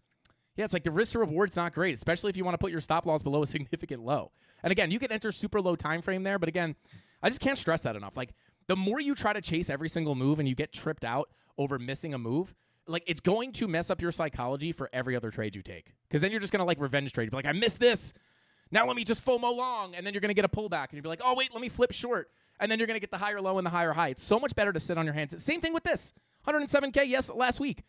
yeah, it's like the risk to reward's not great, especially if you want to put your stop loss below a significant low. And again, you can enter super low time frame there, but again, I just can't stress that enough. Like the more you try to chase every single move and you get tripped out over missing a move, like it's going to mess up your psychology for every other trade you take. Because then you're just going to like revenge trade. Like, I missed this. Now let me just FOMO long, and then you're going to get a pullback, and you'll be like, oh, wait, let me flip short, and then you're going to get the higher low and the higher high. It's so much better to sit on your hands. Same thing with this. 107K, yes, last week.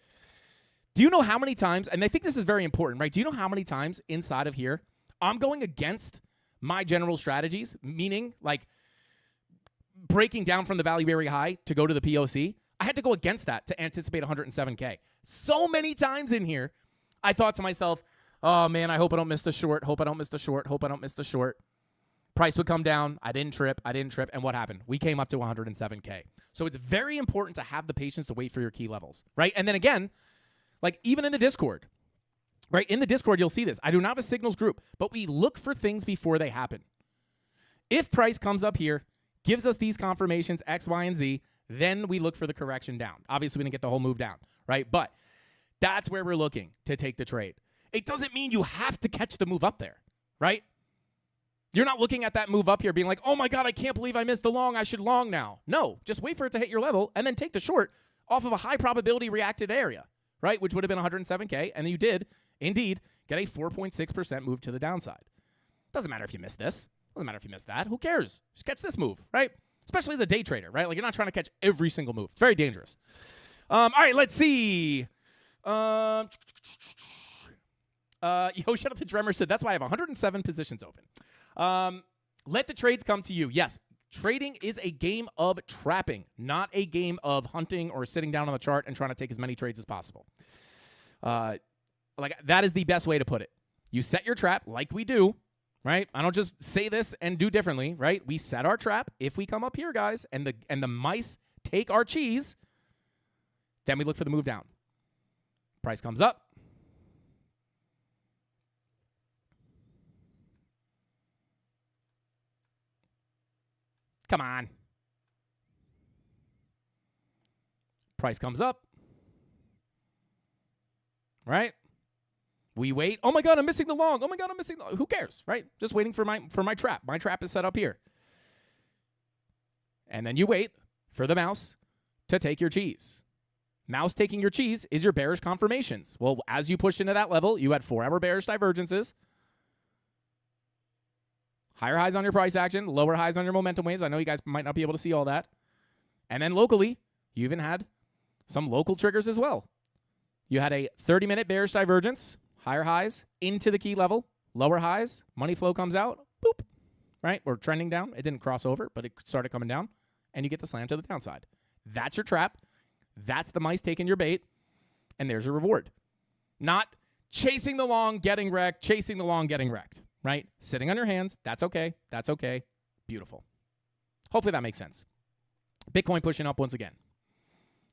Do you know how many times, and I think this is very important, right? Do you know how many times inside of here I'm going against my general strategies, meaning like breaking down from the value area high to go to the POC? I had to go against that to anticipate 107K. So many times in here, I thought to myself, oh, man, I hope I don't miss the short, hope I don't miss the short, hope I don't miss the short. Price would come down. I didn't trip. And what happened? We came up to 107K. So it's very important to have the patience to wait for your key levels, right? And then again, like even in the Discord, right? In the Discord, you'll see this. I do not have a signals group, but we look for things before they happen. If price comes up here, gives us these confirmations, X, Y, and Z, then we look for the correction down. Obviously, we didn't get the whole move down, right? But that's where we're looking to take the trade. It doesn't mean you have to catch the move up there, right? You're not looking at that move up here being like, oh, my God, I can't believe I missed the long. I should long now. No, just wait for it to hit your level and then take the short off of a high probability reacted area, right, which would have been 107K, and you did, indeed, get a 4.6% move to the downside. Doesn't matter if you missed this. Doesn't matter if you missed that. Who cares? Just catch this move, right? Especially as a day trader, right? Like, you're not trying to catch every single move. It's very dangerous. All right, let's see. Shout out to Dremmer said, that's why I have 107 positions open. Let the trades come to you. Yes, trading is a game of trapping, not a game of hunting or sitting down on the chart and trying to take as many trades as possible. Like, that is the best way to put it. You set your trap like we do, right? I don't just say this and do differently, right? We set our trap. If we come up here, guys, and the mice take our cheese, then we look for the move down. Price comes up. Come on. Price comes up. Right? We wait. Oh my God, I'm missing the long. Oh my God, I'm missing the long. Who cares, right? Just waiting for my trap. My trap is set up here. And then you wait for the mouse to take your cheese. Mouse taking your cheese is your bearish confirmations. Well, as you pushed into that level, you had 4-hour bearish divergences. Higher highs on your price action, lower highs on your momentum waves. I know you guys might not be able to see all that. And then locally, you even had some local triggers as well. You had a 30-minute bearish divergence, higher highs into the key level, lower highs, money flow comes out, boop, right? We're trending down. It didn't cross over, but it started coming down, and you get the slam to the downside. That's your trap. That's the mice taking your bait, and there's your reward. Not chasing the long, getting wrecked, chasing the long, getting wrecked, right? Sitting on your hands, that's okay. That's okay. Beautiful. Hopefully that makes sense. Bitcoin pushing up once again.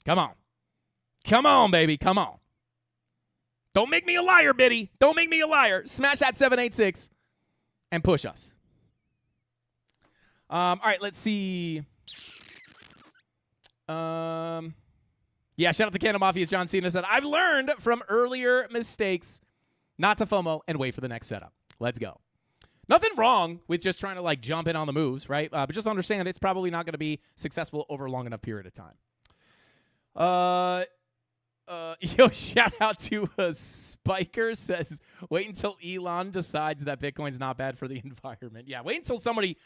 Come on. Come on, baby. Come on. Don't make me a liar, Biddy. Don't make me a liar. Smash that 786 and push us. All right, let's see. Yeah, shout out to CandleMafia. John Cena said, I've learned from earlier mistakes not to FOMO and wait for the next setup. Let's go. Nothing wrong with just trying to, like, jump in on the moves, right? But just understand it's probably not going to be successful over a long enough period of time. Yo, shout out to Spiker says, wait until Elon decides that Bitcoin's not bad for the environment. Yeah, wait until somebody,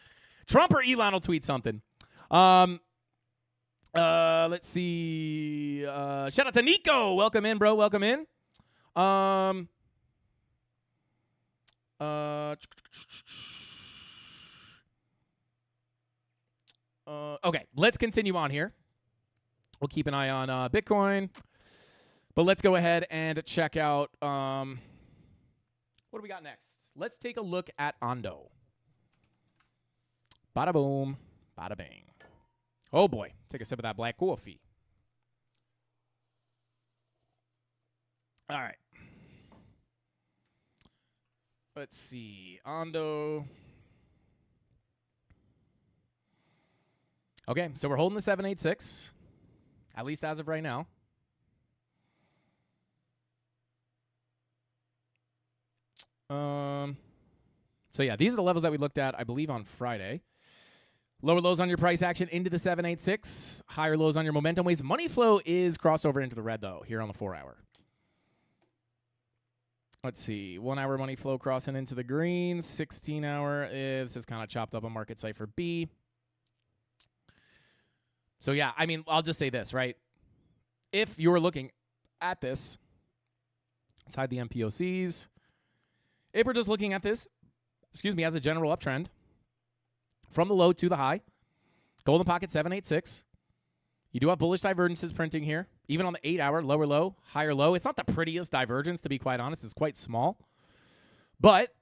Trump or Elon will tweet something. Let's see. Shout out to Nico. Welcome in, bro. Welcome in. Okay, let's continue on here. We'll keep an eye on Bitcoin. But let's go ahead and check out, what do we got next? Let's take a look at Ondo. Bada boom, bada bang. Oh boy, take a sip of that black coffee. All right. Let's see, Ondo. Okay, so we're holding the 786, at least as of right now. So yeah, these are the levels that we looked at, I believe, on Friday. Lower lows on your price action into the 786. Higher lows on your momentum waves. Money flow is crossover into the red, though, here on the 4-hour. Let's see. 1 hour money flow crossing into the green. 16 hour. This is kind of chopped up on market cipher B. So, yeah, I mean, I'll just say this, right? If you're looking at this, let's hide the MPOCs. If we're just looking at this, as a general uptrend, from the low to the high, golden pocket 786. You do have bullish divergences printing here. Even on the 8 hour, lower low, higher low. It's not the prettiest divergence, to be quite honest. It's quite small. But,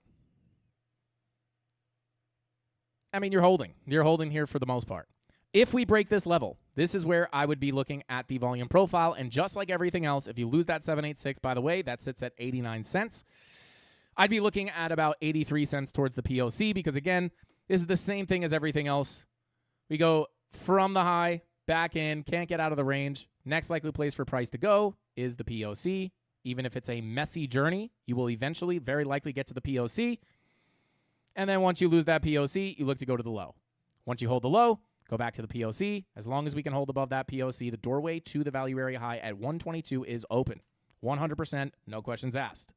I mean, you're holding. You're holding here for the most part. If we break this level, this is where I would be looking at the volume profile. And just like everything else, if you lose that 786, by the way, that sits at 89 cents. I'd be looking at about 83 cents towards the POC because, again, this is the same thing as everything else. We go from the high, back in, can't get out of the range. Next likely place for price to go is the POC. Even if it's a messy journey, you will eventually very likely get to the POC. And then once you lose that POC, you look to go to the low. Once you hold the low, go back to the POC. As long as we can hold above that POC, the doorway to the value area high at 122 is open. 100%, no questions asked.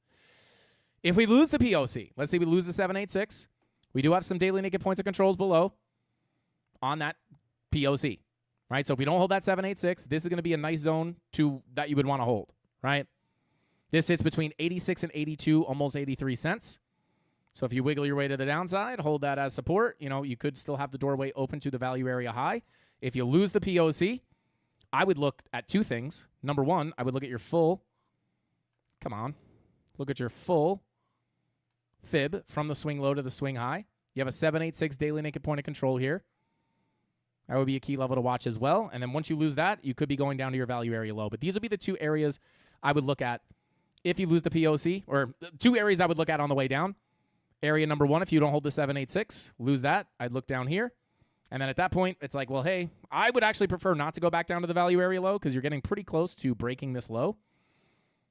If we lose the POC, let's say we lose the 786, we do have some daily naked points of controls below on that POC, right? So if we don't hold that 786, this is going to be a nice zone that you would want to hold, right? This sits between 86 and 82, almost 83 cents. So if you wiggle your way to the downside, hold that as support, you could still have the doorway open to the value area high. If you lose the POC, I would look at two things. Number one, I would look at your full, look at your full fib from the swing low to the swing high. You have a 786 daily naked point of control here. That would be a key level to watch as well. And then once you lose that, you could be going down to your value area low. But these would be the two areas I would look at if you lose the POC, or two areas I would look at on the way down. Area number one, if you don't hold the 786, lose that. I'd look down here. And then at that point, it's like, well, hey, I would actually prefer not to go back down to the value area low because you're getting pretty close to breaking this low.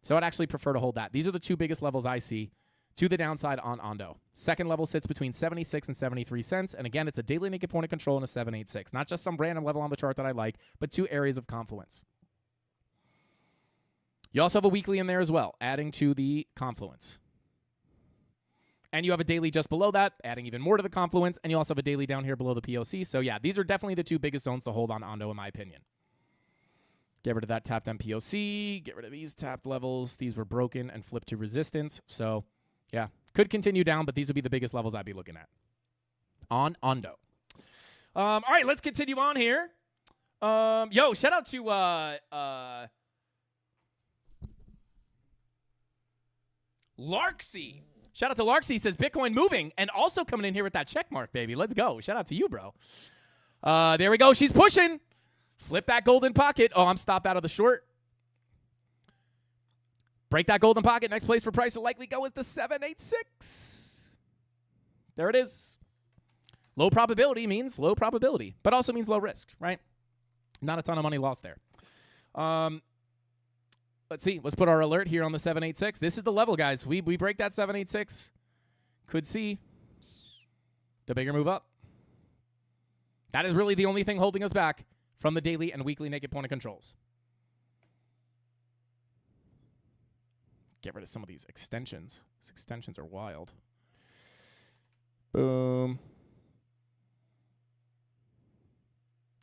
So I'd actually prefer to hold that. These are the two biggest levels I see to the downside on Ondo. Second level sits between 76 and 73 cents. And again, it's a daily naked point of control and a 786. Not just some random level on the chart that I like, but two areas of confluence. You also have a weekly in there as well, adding to the confluence. And you have a daily just below that, adding even more to the confluence. And you also have a daily down here below the POC. So yeah, these are definitely the two biggest zones to hold on Ondo, in my opinion. Get rid of that tapped MPOC. Get rid of these tapped levels. These were broken and flipped to resistance. So, yeah, could continue down, but these would be the biggest levels I'd be looking at on Ondo. All right, let's continue on here. Shout out to Larksy. Shout out to Larksy. Says Bitcoin moving and also coming in here with that check mark, baby. Let's go. Shout out to you, bro. There we go. She's pushing. Flip that golden pocket. Oh, I'm stopped out of the short. Break that golden pocket. Next place for price to likely go is the 786. There it is. Low probability means low probability, but also means low risk, right? Not a ton of money lost there. Let's see. Let's put our alert here on the 786. This is the level, guys. We break that 786. Could see the bigger move up. That is really the only thing holding us back from the daily and weekly naked point of controls. Get rid of some of these extensions. These extensions are wild. Boom.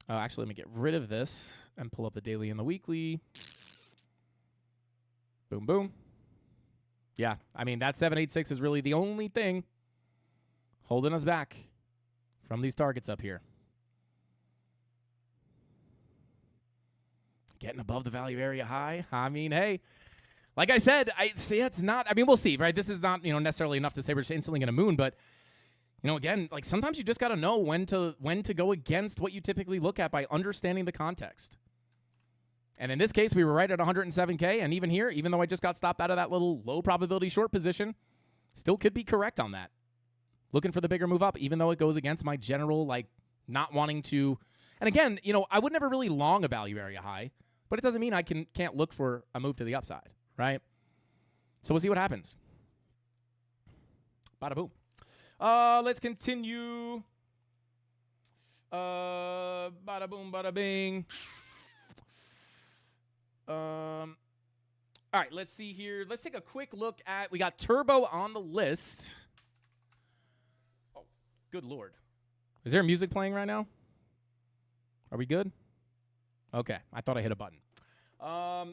Oh, actually, let me get rid of this and pull up the daily and the weekly. Boom, boom. Yeah, I mean, that 786 is really the only thing holding us back from these targets up here. Getting above the value area high. I mean, hey, like I said, I see it's not. I mean, we'll see, right? This is not, necessarily enough to say we're just instantly going to moon, but again, like sometimes you just got to know when to go against what you typically look at by understanding the context. And in this case, we were right at 107K, and even here, even though I just got stopped out of that little low probability short position, still could be correct on that. Looking for the bigger move up, even though it goes against my general not wanting to. And again, I would never really long a value area high. But it doesn't mean I can't look for a move to the upside, right? So we'll see what happens. Bada boom. Let's continue. Bada boom, bada bing. All right, let's see here. Let's take a quick look at, we got Turbo on the list. Oh, good Lord. Is there music playing right now? Are we good? Okay, I thought I hit a button. Oh,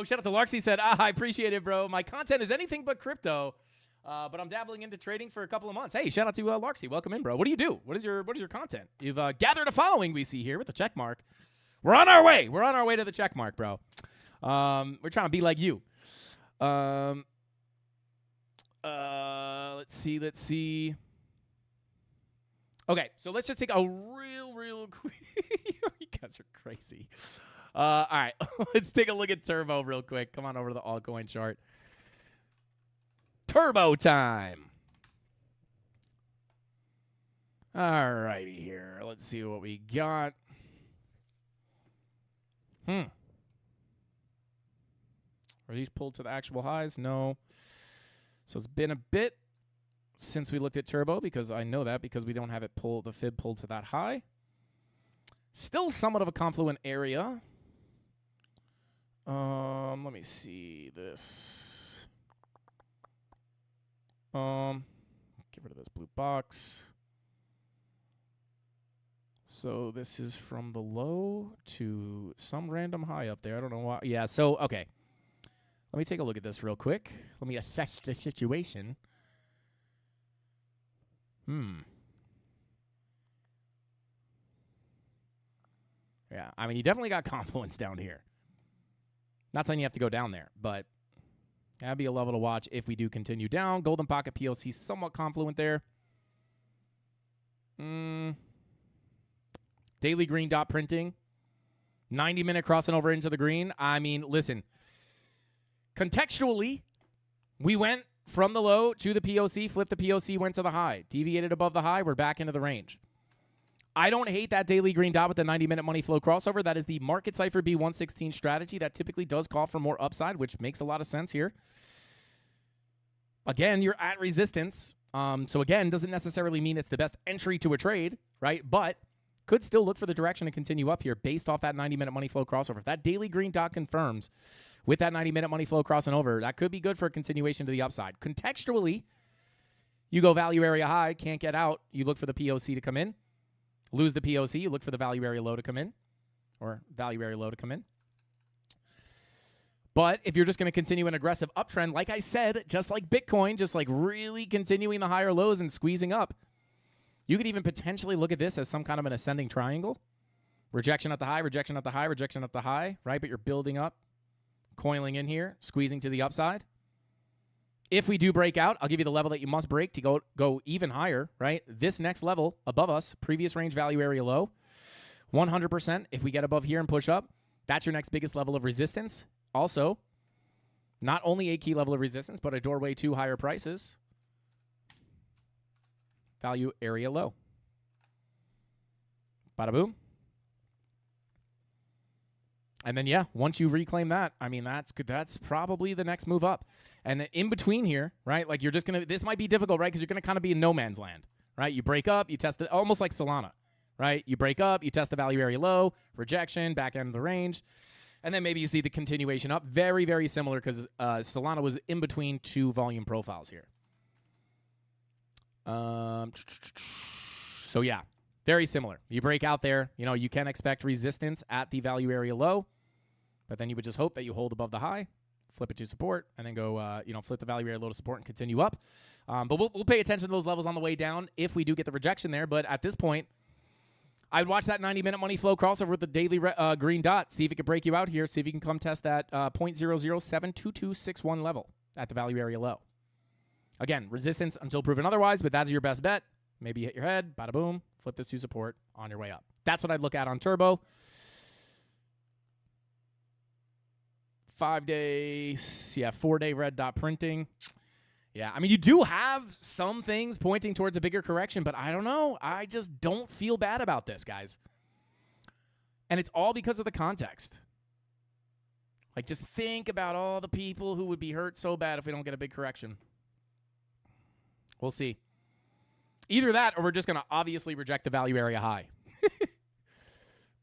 shout out to Larksy said, I appreciate it, bro. My content is anything but crypto, but I'm dabbling into trading for a couple of months. Hey, shout out to Larksy. Welcome in, bro. What do you do? What is your content? You've gathered a following we see here with the check mark. We're on our way. We're on our way to the check mark, bro. We're trying to be like you. Let's see. Okay, so let's just take a real quick. You guys are crazy. All right, let's take a look at Turbo real quick. Come on over to the altcoin chart. Turbo time. All righty here. Let's see what we got. Are these pulled to the actual highs? No. So it's been a bit since we looked at Turbo, because I know that because we don't have it pull the fib pulled to that high. Still somewhat of a confluent area. Let me see this. Get rid of this blue box. So this is from the low to some random high up there. I don't know why. Yeah, so, okay. Let me take a look at this real quick. Let me assess the situation. Yeah, I mean, you definitely got confluence down here. Not saying you have to go down there, but that'd be a level to watch if we do continue down. Golden Pocket PLC somewhat confluent there. Daily green dot printing. 90-minute crossing over into the green. I mean, listen. Contextually, we went from the low to the POC, flipped the POC, went to the high. Deviated above the high, we're back into the range. I don't hate that daily green dot with the 90-minute money flow crossover. That is the Market Cipher B116 strategy. That typically does call for more upside, which makes a lot of sense here. Again, you're at resistance. So again, doesn't necessarily mean it's the best entry to a trade, right? But could still look for the direction to continue up here based off that 90-minute money flow crossover. If that daily green dot confirms with that 90-minute money flow crossing over, that could be good for a continuation to the upside. Contextually, you go value area high, can't get out. You look for the POC to come in. Lose the POC, you look for the value area low to come in, or value area low to come in. But if you're just going to continue an aggressive uptrend, like I said, just like Bitcoin, just like really continuing the higher lows and squeezing up, you could even potentially look at this as some kind of an ascending triangle. Rejection at the high, rejection at the high, rejection at the high, right? But you're building up, coiling in here, squeezing to the upside. If we do break out, I'll give you the level that you must break to go even higher, right? This next level above us, previous range value area low, 100%. If we get above here and push up, that's your next biggest level of resistance. Also, not only a key level of resistance, but a doorway to higher prices. Value area low. Bada boom. And then, yeah, once you reclaim that, I mean, that's probably the next move up. And in between here, right, like you're just going to, this might be difficult, right, because you're going to kind of be in no man's land, right? You break up, you test it, almost like Solana, right? You break up, you test the value area low, rejection, back end of the range, and then maybe you see the continuation up. Very, very similar because Solana was in between two volume profiles here. So, yeah. Very similar. You break out there, you know, you can expect resistance at the value area low, but then you would just hope that you hold above the high, flip it to support, and then go, flip the value area low to support and continue up. But we'll pay attention to those levels on the way down if we do get the rejection there. But at this point, I'd watch that 90-minute money flow crossover with the daily green dot. See if it can break you out here. See if you can come test that 0.0072261 level at the value area low. Again, resistance until proven otherwise, but that's your best bet. Maybe you hit your head, bada boom, flip this to support on your way up. That's what I'd look at on Turbo. 5 days, 4-day red dot printing. Yeah, I mean, you do have some things pointing towards a bigger correction, but I don't know. I just don't feel bad about this, guys. And it's all because of the context. Like, just think about all the people who would be hurt so bad if we don't get a big correction. We'll see. Either that or we're just going to obviously reject the value area high.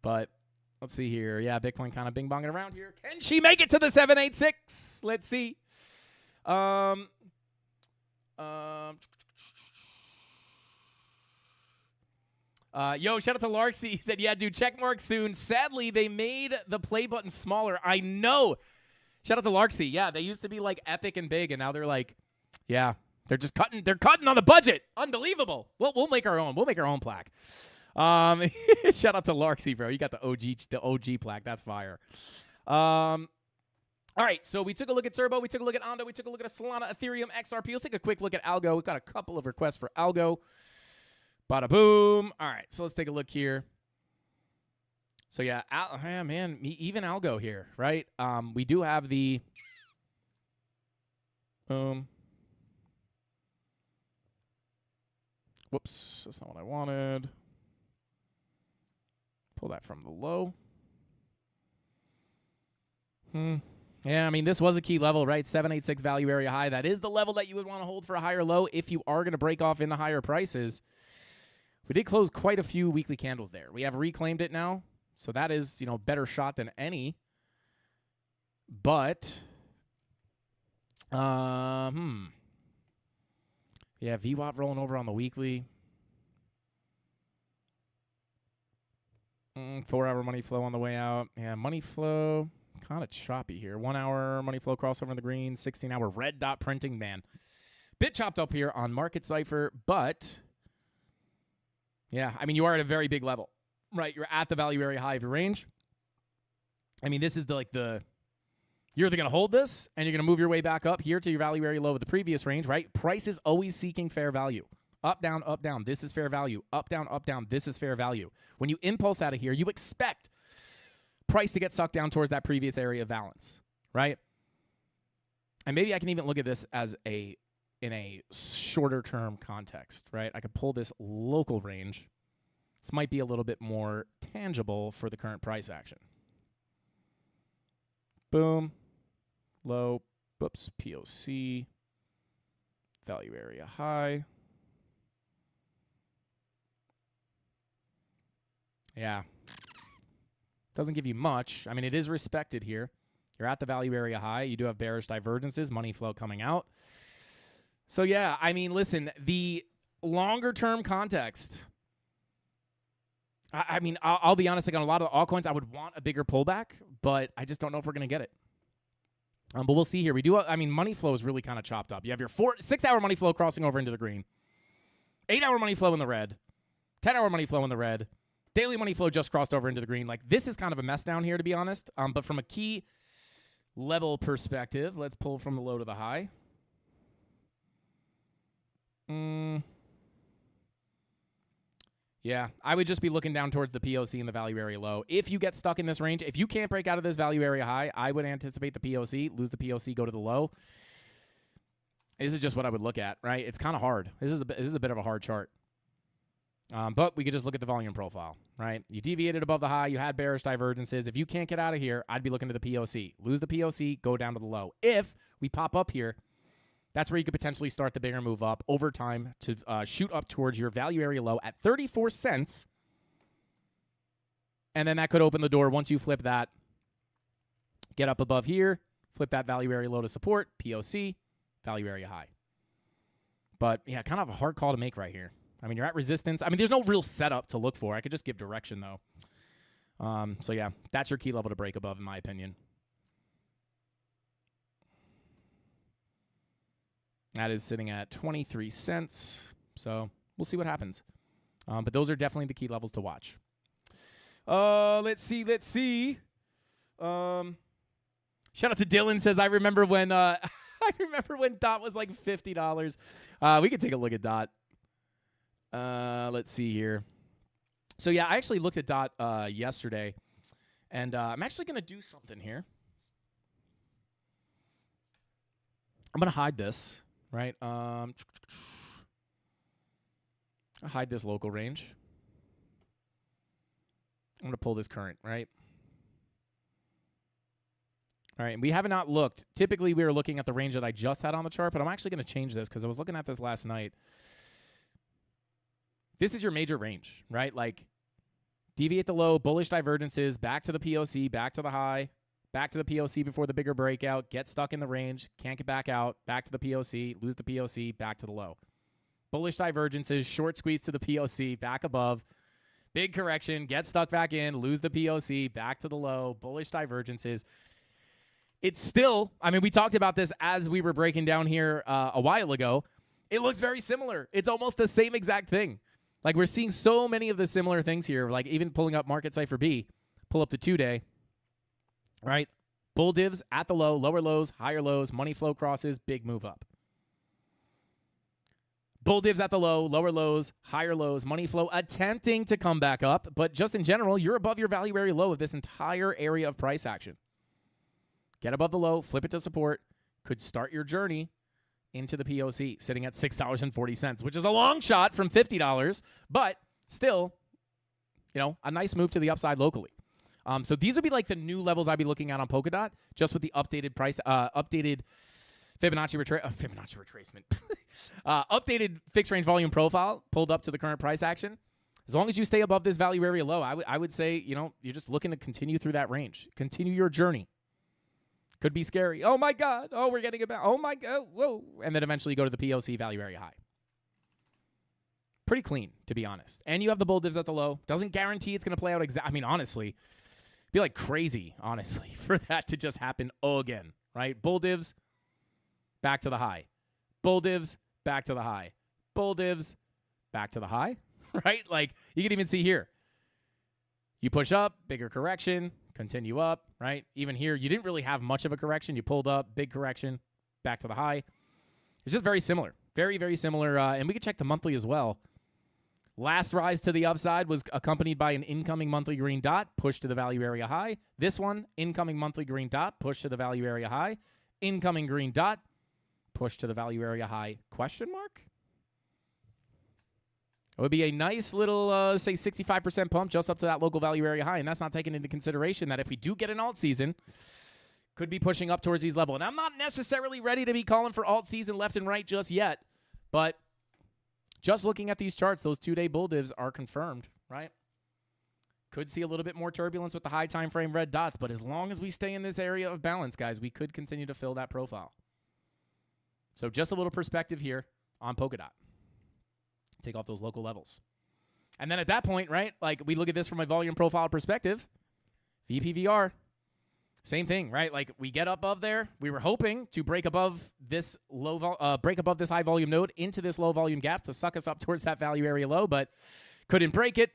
But Let's see here. Yeah, Bitcoin kind of bing-bonging around here. Can she make it to the 786? Let's see. Yo, shout out to Larksy. He said, yeah, dude, check mark soon. Sadly, they made the play button smaller. I know. Shout out to Larksy. Yeah, they used to be like epic and big, and now they're like, yeah, they're just cutting. They're cutting on the budget. Unbelievable. We'll make our own. We'll make our own plaque. Shout out to Larksy, bro. You got the OG plaque. That's fire. All right, so we took a look at Turbo. We took a look at Ondo. We took a look at Solana, Ethereum, XRP. Let's take a quick look at Algo. We've got a couple of requests for Algo. Bada boom. All right, so let's take a look here. So yeah, even Algo here, right? We do have the whoops, that's not what I wanted. Pull that from the low. Yeah, I mean, this was a key level, right? 786 value area high. That is the level that you would want to hold for a higher low if you are going to break off into higher prices. We did close quite a few weekly candles there. We have reclaimed it now, so that is, better shot than any. But, yeah, VWAP rolling over on the weekly. 4-hour money flow on the way out. Yeah, money flow kind of choppy here. 1 hour money flow crossover in the green. 16-hour red dot printing, man. Bit chopped up here on Market Cipher, but yeah, I mean, you are at a very big level, right? You're at the value area high of your range. I mean, this is you're either going to hold this and you're going to move your way back up here to your value area low of the previous range, right? Price is always seeking fair value. Up, down, up, down. This is fair value. Up, down, up, down. This is fair value. When you impulse out of here, you expect price to get sucked down towards that previous area of balance, right? And maybe I can even look at this as in a shorter term context, right? I could pull this local range. This might be a little bit more tangible for the current price action. Boom. Low. Whoops. POC. Value area high. Yeah. Doesn't give you much. I mean, it is respected here. You're at the value area high. You do have bearish divergences, money flow coming out. So, yeah, I mean, listen, the longer-term context, I mean, I'll be honest, like on a lot of the altcoins, I would want a bigger pullback, but I just don't know if we're going to get it. But we'll see here. Money flow is really kind of chopped up. You have your 6-hour money flow crossing over into the green, 8-hour money flow in the red, 10-hour money flow in the red, daily money flow just crossed over into the green. Like, this is kind of a mess down here, to be honest. But from a key level perspective, let's pull from the low to the high. Yeah, I would just be looking down towards the POC and the value area low. If you get stuck in this range, if you can't break out of this value area high, I would anticipate the POC, lose the POC, go to the low. This is just what I would look at, right? It's kind of hard. This is a bit of a hard chart. But we could just look at the volume profile, right? You deviated above the high. You had bearish divergences. If you can't get out of here, I'd be looking to the POC. Lose the POC, go down to the low. If we pop up here, that's where you could potentially start the bigger move up over time to shoot up towards your value area low at 34 cents. And then that could open the door once you flip that. Get up above here, flip that value area low to support, POC, value area high. But, yeah, kind of a hard call to make right here. I mean, you're at resistance. I mean, there's no real setup to look for. I could just give direction, though. So, yeah, that's your key level to break above, in my opinion. That is sitting at 23 cents. So, we'll see what happens. But those are definitely the key levels to watch. Let's see. Shout out to Dylan, says, I remember when DOT was like $50. We could take a look at DOT. Let's see here. So, yeah, I actually looked at DOT yesterday, and I'm actually going to do something here. I'm going to hide this, right? I'll hide this local range. I'm going to pull this current, right? All right, and we have not looked. Typically, we were looking at the range that I just had on the chart, but I'm actually going to change this because I was looking at this last night. This is your major range, right? Like, Deviate the low, bullish divergences, back to the POC, back to the high, back to the POC before the bigger breakout, get stuck in the range, can't get back out, back to the POC, lose the POC, back to the low. Bullish divergences, short squeeze to the POC, back above, big correction, get stuck back in, lose the POC, back to the low, bullish divergences. It's still, I mean, we talked about this as we were breaking down here a while ago. It looks very similar. It's almost the same exact thing. Like, we're seeing so many of the similar things here, like even pulling up Market Cipher B, pull up the 2-day, right? Bull divs at the low, lower lows, higher lows, money flow crosses, big move up. Bull divs at the low, lower lows, higher lows, money flow attempting to come back up, but just in general, you're above your value area low of this entire area of price action. Get above the low, flip it to support, could start your journey into the POC, sitting at $6.40, which is a long shot from $50, but still, you know, a nice move to the upside locally. So these would be like the new levels I'd be looking at on Polkadot, just with the updated price, updated Fibonacci retracement, updated fixed range volume profile pulled up to the current price action. As long as you stay above this value area low, I would say, you know, you're just looking to continue through that range, continue your journey. Could be scary. Oh, my God. Oh, we're getting it back. Oh, my God. Whoa. And then eventually go to the POC value area high. Pretty clean, to be honest. And you have the bull divs at the low. Doesn't guarantee it's going to play out exactly. I mean, honestly, it'd be like crazy, honestly, for that to just happen again, right? Bull divs, back to the high. Bull divs, back to the high. Bull divs, back to the high, right? Like, you can even see here. You push up, bigger correction, continue up, right? Even here, you didn't really have much of a correction. You pulled up, big correction, back to the high. It's just very similar. Very, very similar. And we could check the monthly as well. Last rise to the upside was accompanied by an incoming monthly green dot, push to the value area high. This one, incoming monthly green dot, push to the value area high. Incoming green dot, push to the value area high, question mark? It would be a nice little, say, 65% pump just up to that local value area high, and that's not taking into consideration that if we do get an alt season, could be pushing up towards these levels. And I'm not necessarily ready to be calling for alt season left and right just yet, but just looking at these charts, those 2-day bull divs are confirmed, right? Could see a little bit more turbulence with the high time frame red dots, but as long as we stay in this area of balance, guys, we could continue to fill that profile. So just a little perspective here on Polkadot. Take off those local levels. And then at that point, right, like we look at this from a volume profile perspective, VPVR, same thing, right? Like we get above there. We were hoping to break above this break above this high volume node into this low volume gap to suck us up towards that value area low, but couldn't break it.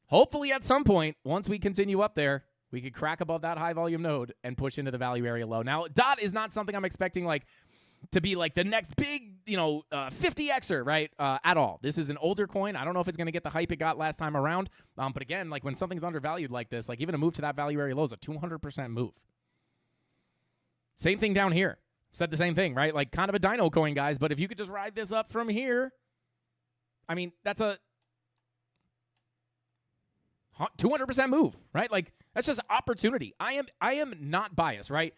Hopefully at some point, once we continue up there, we could crack above that high volume node and push into the value area low. Now, dot is not something I'm expecting like to be like the next big, 50xer, right? At all. This is an older coin. I don't know if it's going to get the hype it got last time around. But again, like when something's undervalued like this, like even a move to that value area low is a 200% move. Same thing down here. Said the same thing, right? Like kind of a dino coin, guys. But if you could just ride this up from here, I mean, that's a 200% move, right? Like that's just opportunity. I am not biased, right?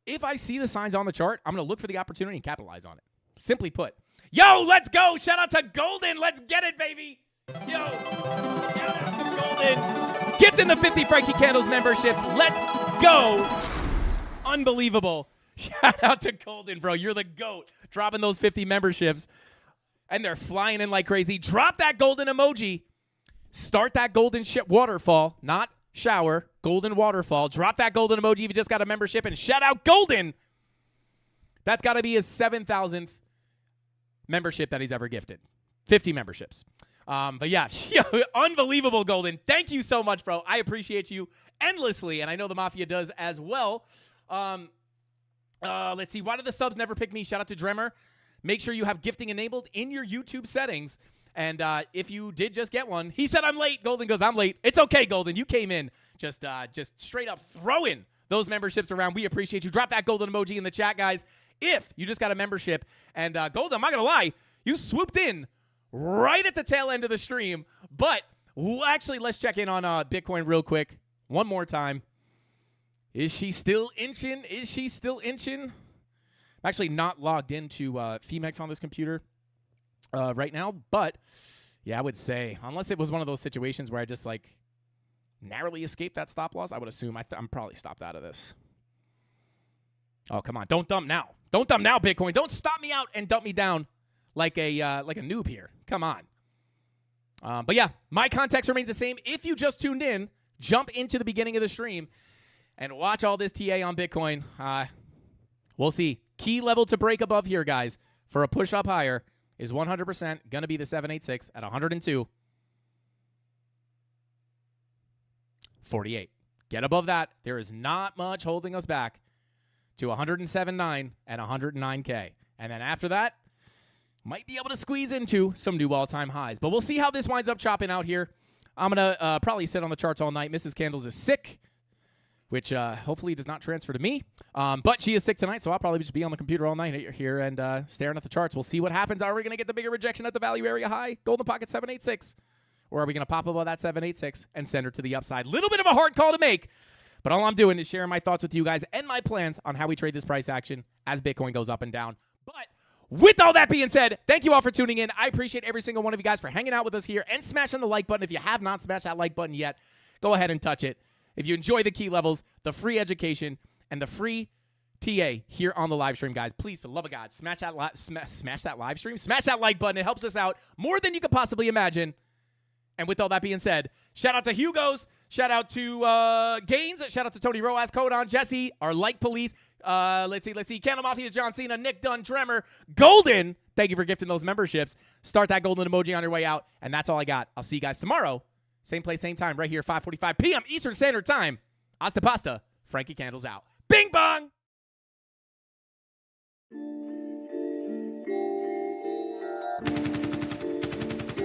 If I see the signs on the chart, I'm going to look for the opportunity and capitalize on it. Simply put. Yo, let's go. Shout out to Golden. Let's get it, baby. Yo, shout out to Golden. Gifting the 50 Frankie Candles memberships. Let's go. Unbelievable. Shout out to Golden, bro. You're the GOAT. Dropping those 50 memberships. And they're flying in like crazy. Drop that golden emoji. Start that golden waterfall. Not shower, golden waterfall. Drop that golden emoji if you just got a membership and shout out Golden. That's got to be his 7,000th membership that he's ever gifted. 50 memberships. But yeah, unbelievable, Golden. Thank you so much, bro. I appreciate you endlessly, and I know the Mafia does as well. Let's see. Why did the subs never pick me? Shout out to Dremer. Make sure you have gifting enabled in your YouTube settings. And if you did just get one, he said, I'm late. Golden goes, I'm late. It's okay, Golden. You came in just straight up throwing those memberships around. We appreciate you. Drop that golden emoji in the chat, guys. If you just got a membership. And Golden, I'm not going to lie, you swooped in right at the tail end of the stream. But actually, let's check in on Bitcoin real quick. One more time. Is she still inching? I'm actually not logged into Femex on this computer right now, but Yeah, I would say, unless it was one of those situations where I just like narrowly escaped that stop loss, I would assume I'm probably stopped out of this. Oh, come on. Don't dump now. Don't dump now, Bitcoin. Don't stop me out and dump me down like a noob here. Come on. But yeah, my context remains the same. If you just tuned in, jump into the beginning of the stream and watch all this TA on Bitcoin. We'll see. Key level to break above here, guys, for a push up higher is 100% going to be the 786 at 102.48. Get above that. There is not much holding us back to 107.9 and 109K. And then after that, might be able to squeeze into some new all-time highs. But we'll see how this winds up chopping out here. I'm going to probably sit on the charts all night. Mrs. Candles is sick, which hopefully does not transfer to me. But she is sick tonight, so I'll probably just be on the computer all night here and staring at the charts. We'll see what happens. Are we going to get the bigger rejection at the value area high? Golden pocket 786. Or are we going to pop above that 786 and send her to the upside? Little bit of a hard call to make. But all I'm doing is sharing my thoughts with you guys and my plans on how we trade this price action as Bitcoin goes up and down. But with all that being said, thank you all for tuning in. I appreciate every single one of you guys for hanging out with us here and smashing the like button. If you have not smashed that like button yet, go ahead and touch it. If you enjoy the key levels, the free education, and the free TA here on the live stream, guys, please, for the love of God, smash that live stream, smash that like button. It helps us out more than you could possibly imagine. And with all that being said, shout out to Hugo's, shout out to Gaines, shout out to Tony Roas, Codon, Jesse, our like police. Let's see. CandleMafia, John Cena, Nick Dunn, Tremor, Golden. Thank you for gifting those memberships. Start that golden emoji on your way out. And that's all I got. I'll see you guys tomorrow. Same place, same time, right here, 5:45 p.m. Eastern Standard Time. Hasta pasta. Frankie Candles out. Bing bong.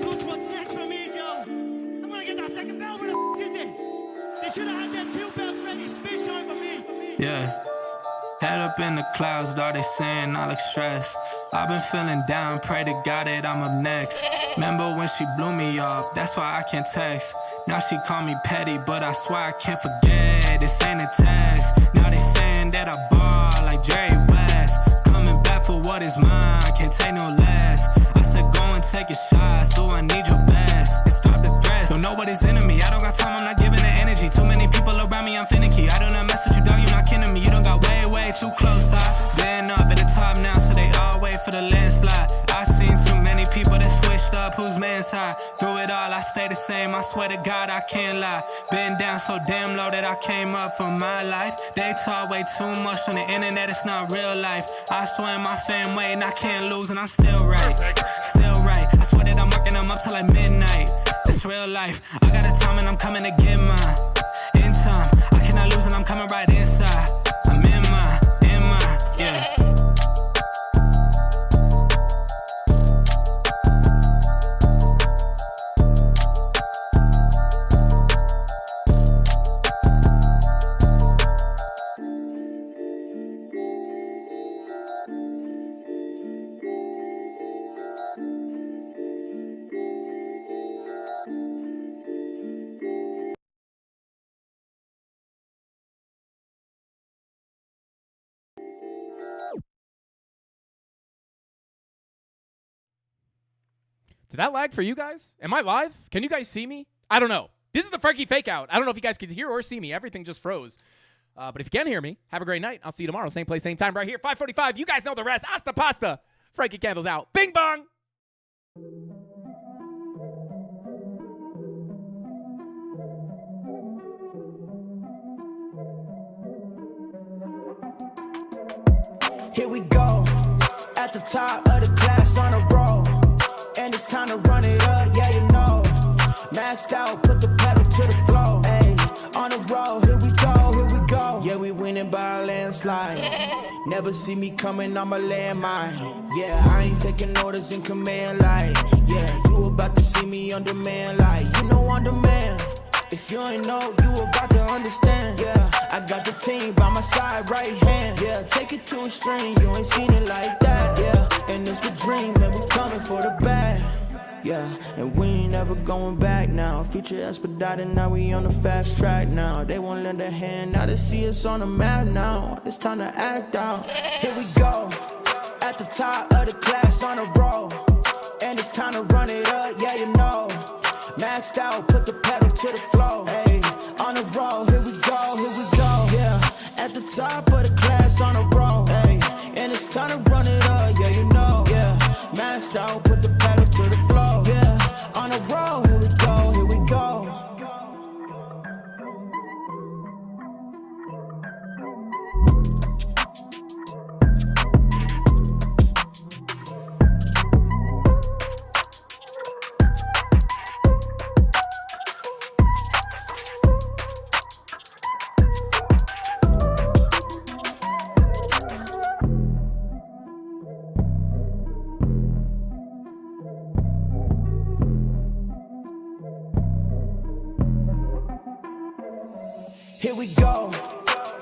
Look what's next for me, Joe. I'm gonna get that second bell. Where the f is it? They should have had them 2 bells ready. Spit shine for me. Yeah. Head up in the clouds, dog, they saying I look stressed. I've been feeling down, pray to God that I'm up next. Remember when she blew me off, that's why I can't text. Now she call me petty, but I swear I can't forget. This ain't a test. Now they saying that I ball like Jerry West. Coming back for what is mine, I can't take no less. I said go and take a shot, so I need your best. And stop the threats, don't know what is in me. I don't got time, I'm not giving the energy. Too many people around me, I'm finicky. I do not mess with you, dog, you're not kidding me. You don't got way too close. I've been up at the top now, so they all wait for the landslide. I seen too many people that switched up, whose man's high. Through it all, I stay the same, I swear to God, I can't lie. Been down so damn low that I came up for my life. They talk way too much on the internet, it's not real life. I swear my fam waiting, I can't lose, and I'm still right. Still right, I swear that I'm working, I'm up till like midnight. It's real life, I got a time and I'm coming to get mine. In time, I cannot lose and I'm coming right inside. I'm in my, yeah. Did that lag for you guys? Am I live? Can you guys see me? I don't know. This is the Frankie fake out. I don't know if you guys can hear or see me. Everything just froze. But if you can hear me, have a great night. I'll see you tomorrow. Same place, same time, right here. 5:45. You guys know the rest. Hasta pasta. Frankie Candles out. Bing bong. Here we go, at the top of the class on a roll. And it's time to run it up, yeah, you know. Maxed out, put the pedal to the floor. Ayy, on the road, here we go. Yeah, we winning by a landslide. Never see me coming on my landmine. Yeah, I ain't taking orders in command, like. Yeah, you about to see me on demand, like. You know on demand. If you ain't know, you about to understand. Yeah, I got the team by my side, right hand. Yeah, take it to a string, you ain't seen it like that. Yeah, and it's the dream, and we coming for the bag. Yeah, and we ain't ever going back now. Future expedited, now we on the fast track now. They won't lend a hand, now they see us on the map now. It's time to act out. Here we go, at the top of the class on a roll. and it's time to run it up, yeah, you know. Maxed out, put the pedal to the floor. Hey, on the road, here we go, yeah. At the top of the class on the road, hey, and it's time to run it up, yeah, you know, yeah. Maxed out, put the pedal to the floor, yeah. On the road, here we go, here we go. Here we go,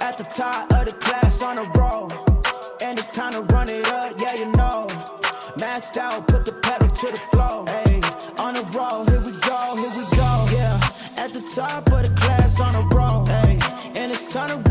at the top of the class on the road, and it's time to run it up, yeah, you know. Maxed out, put the pedal to the floor, hey, on the road, here we go, yeah. At the top of the class on the road, hey, and it's time to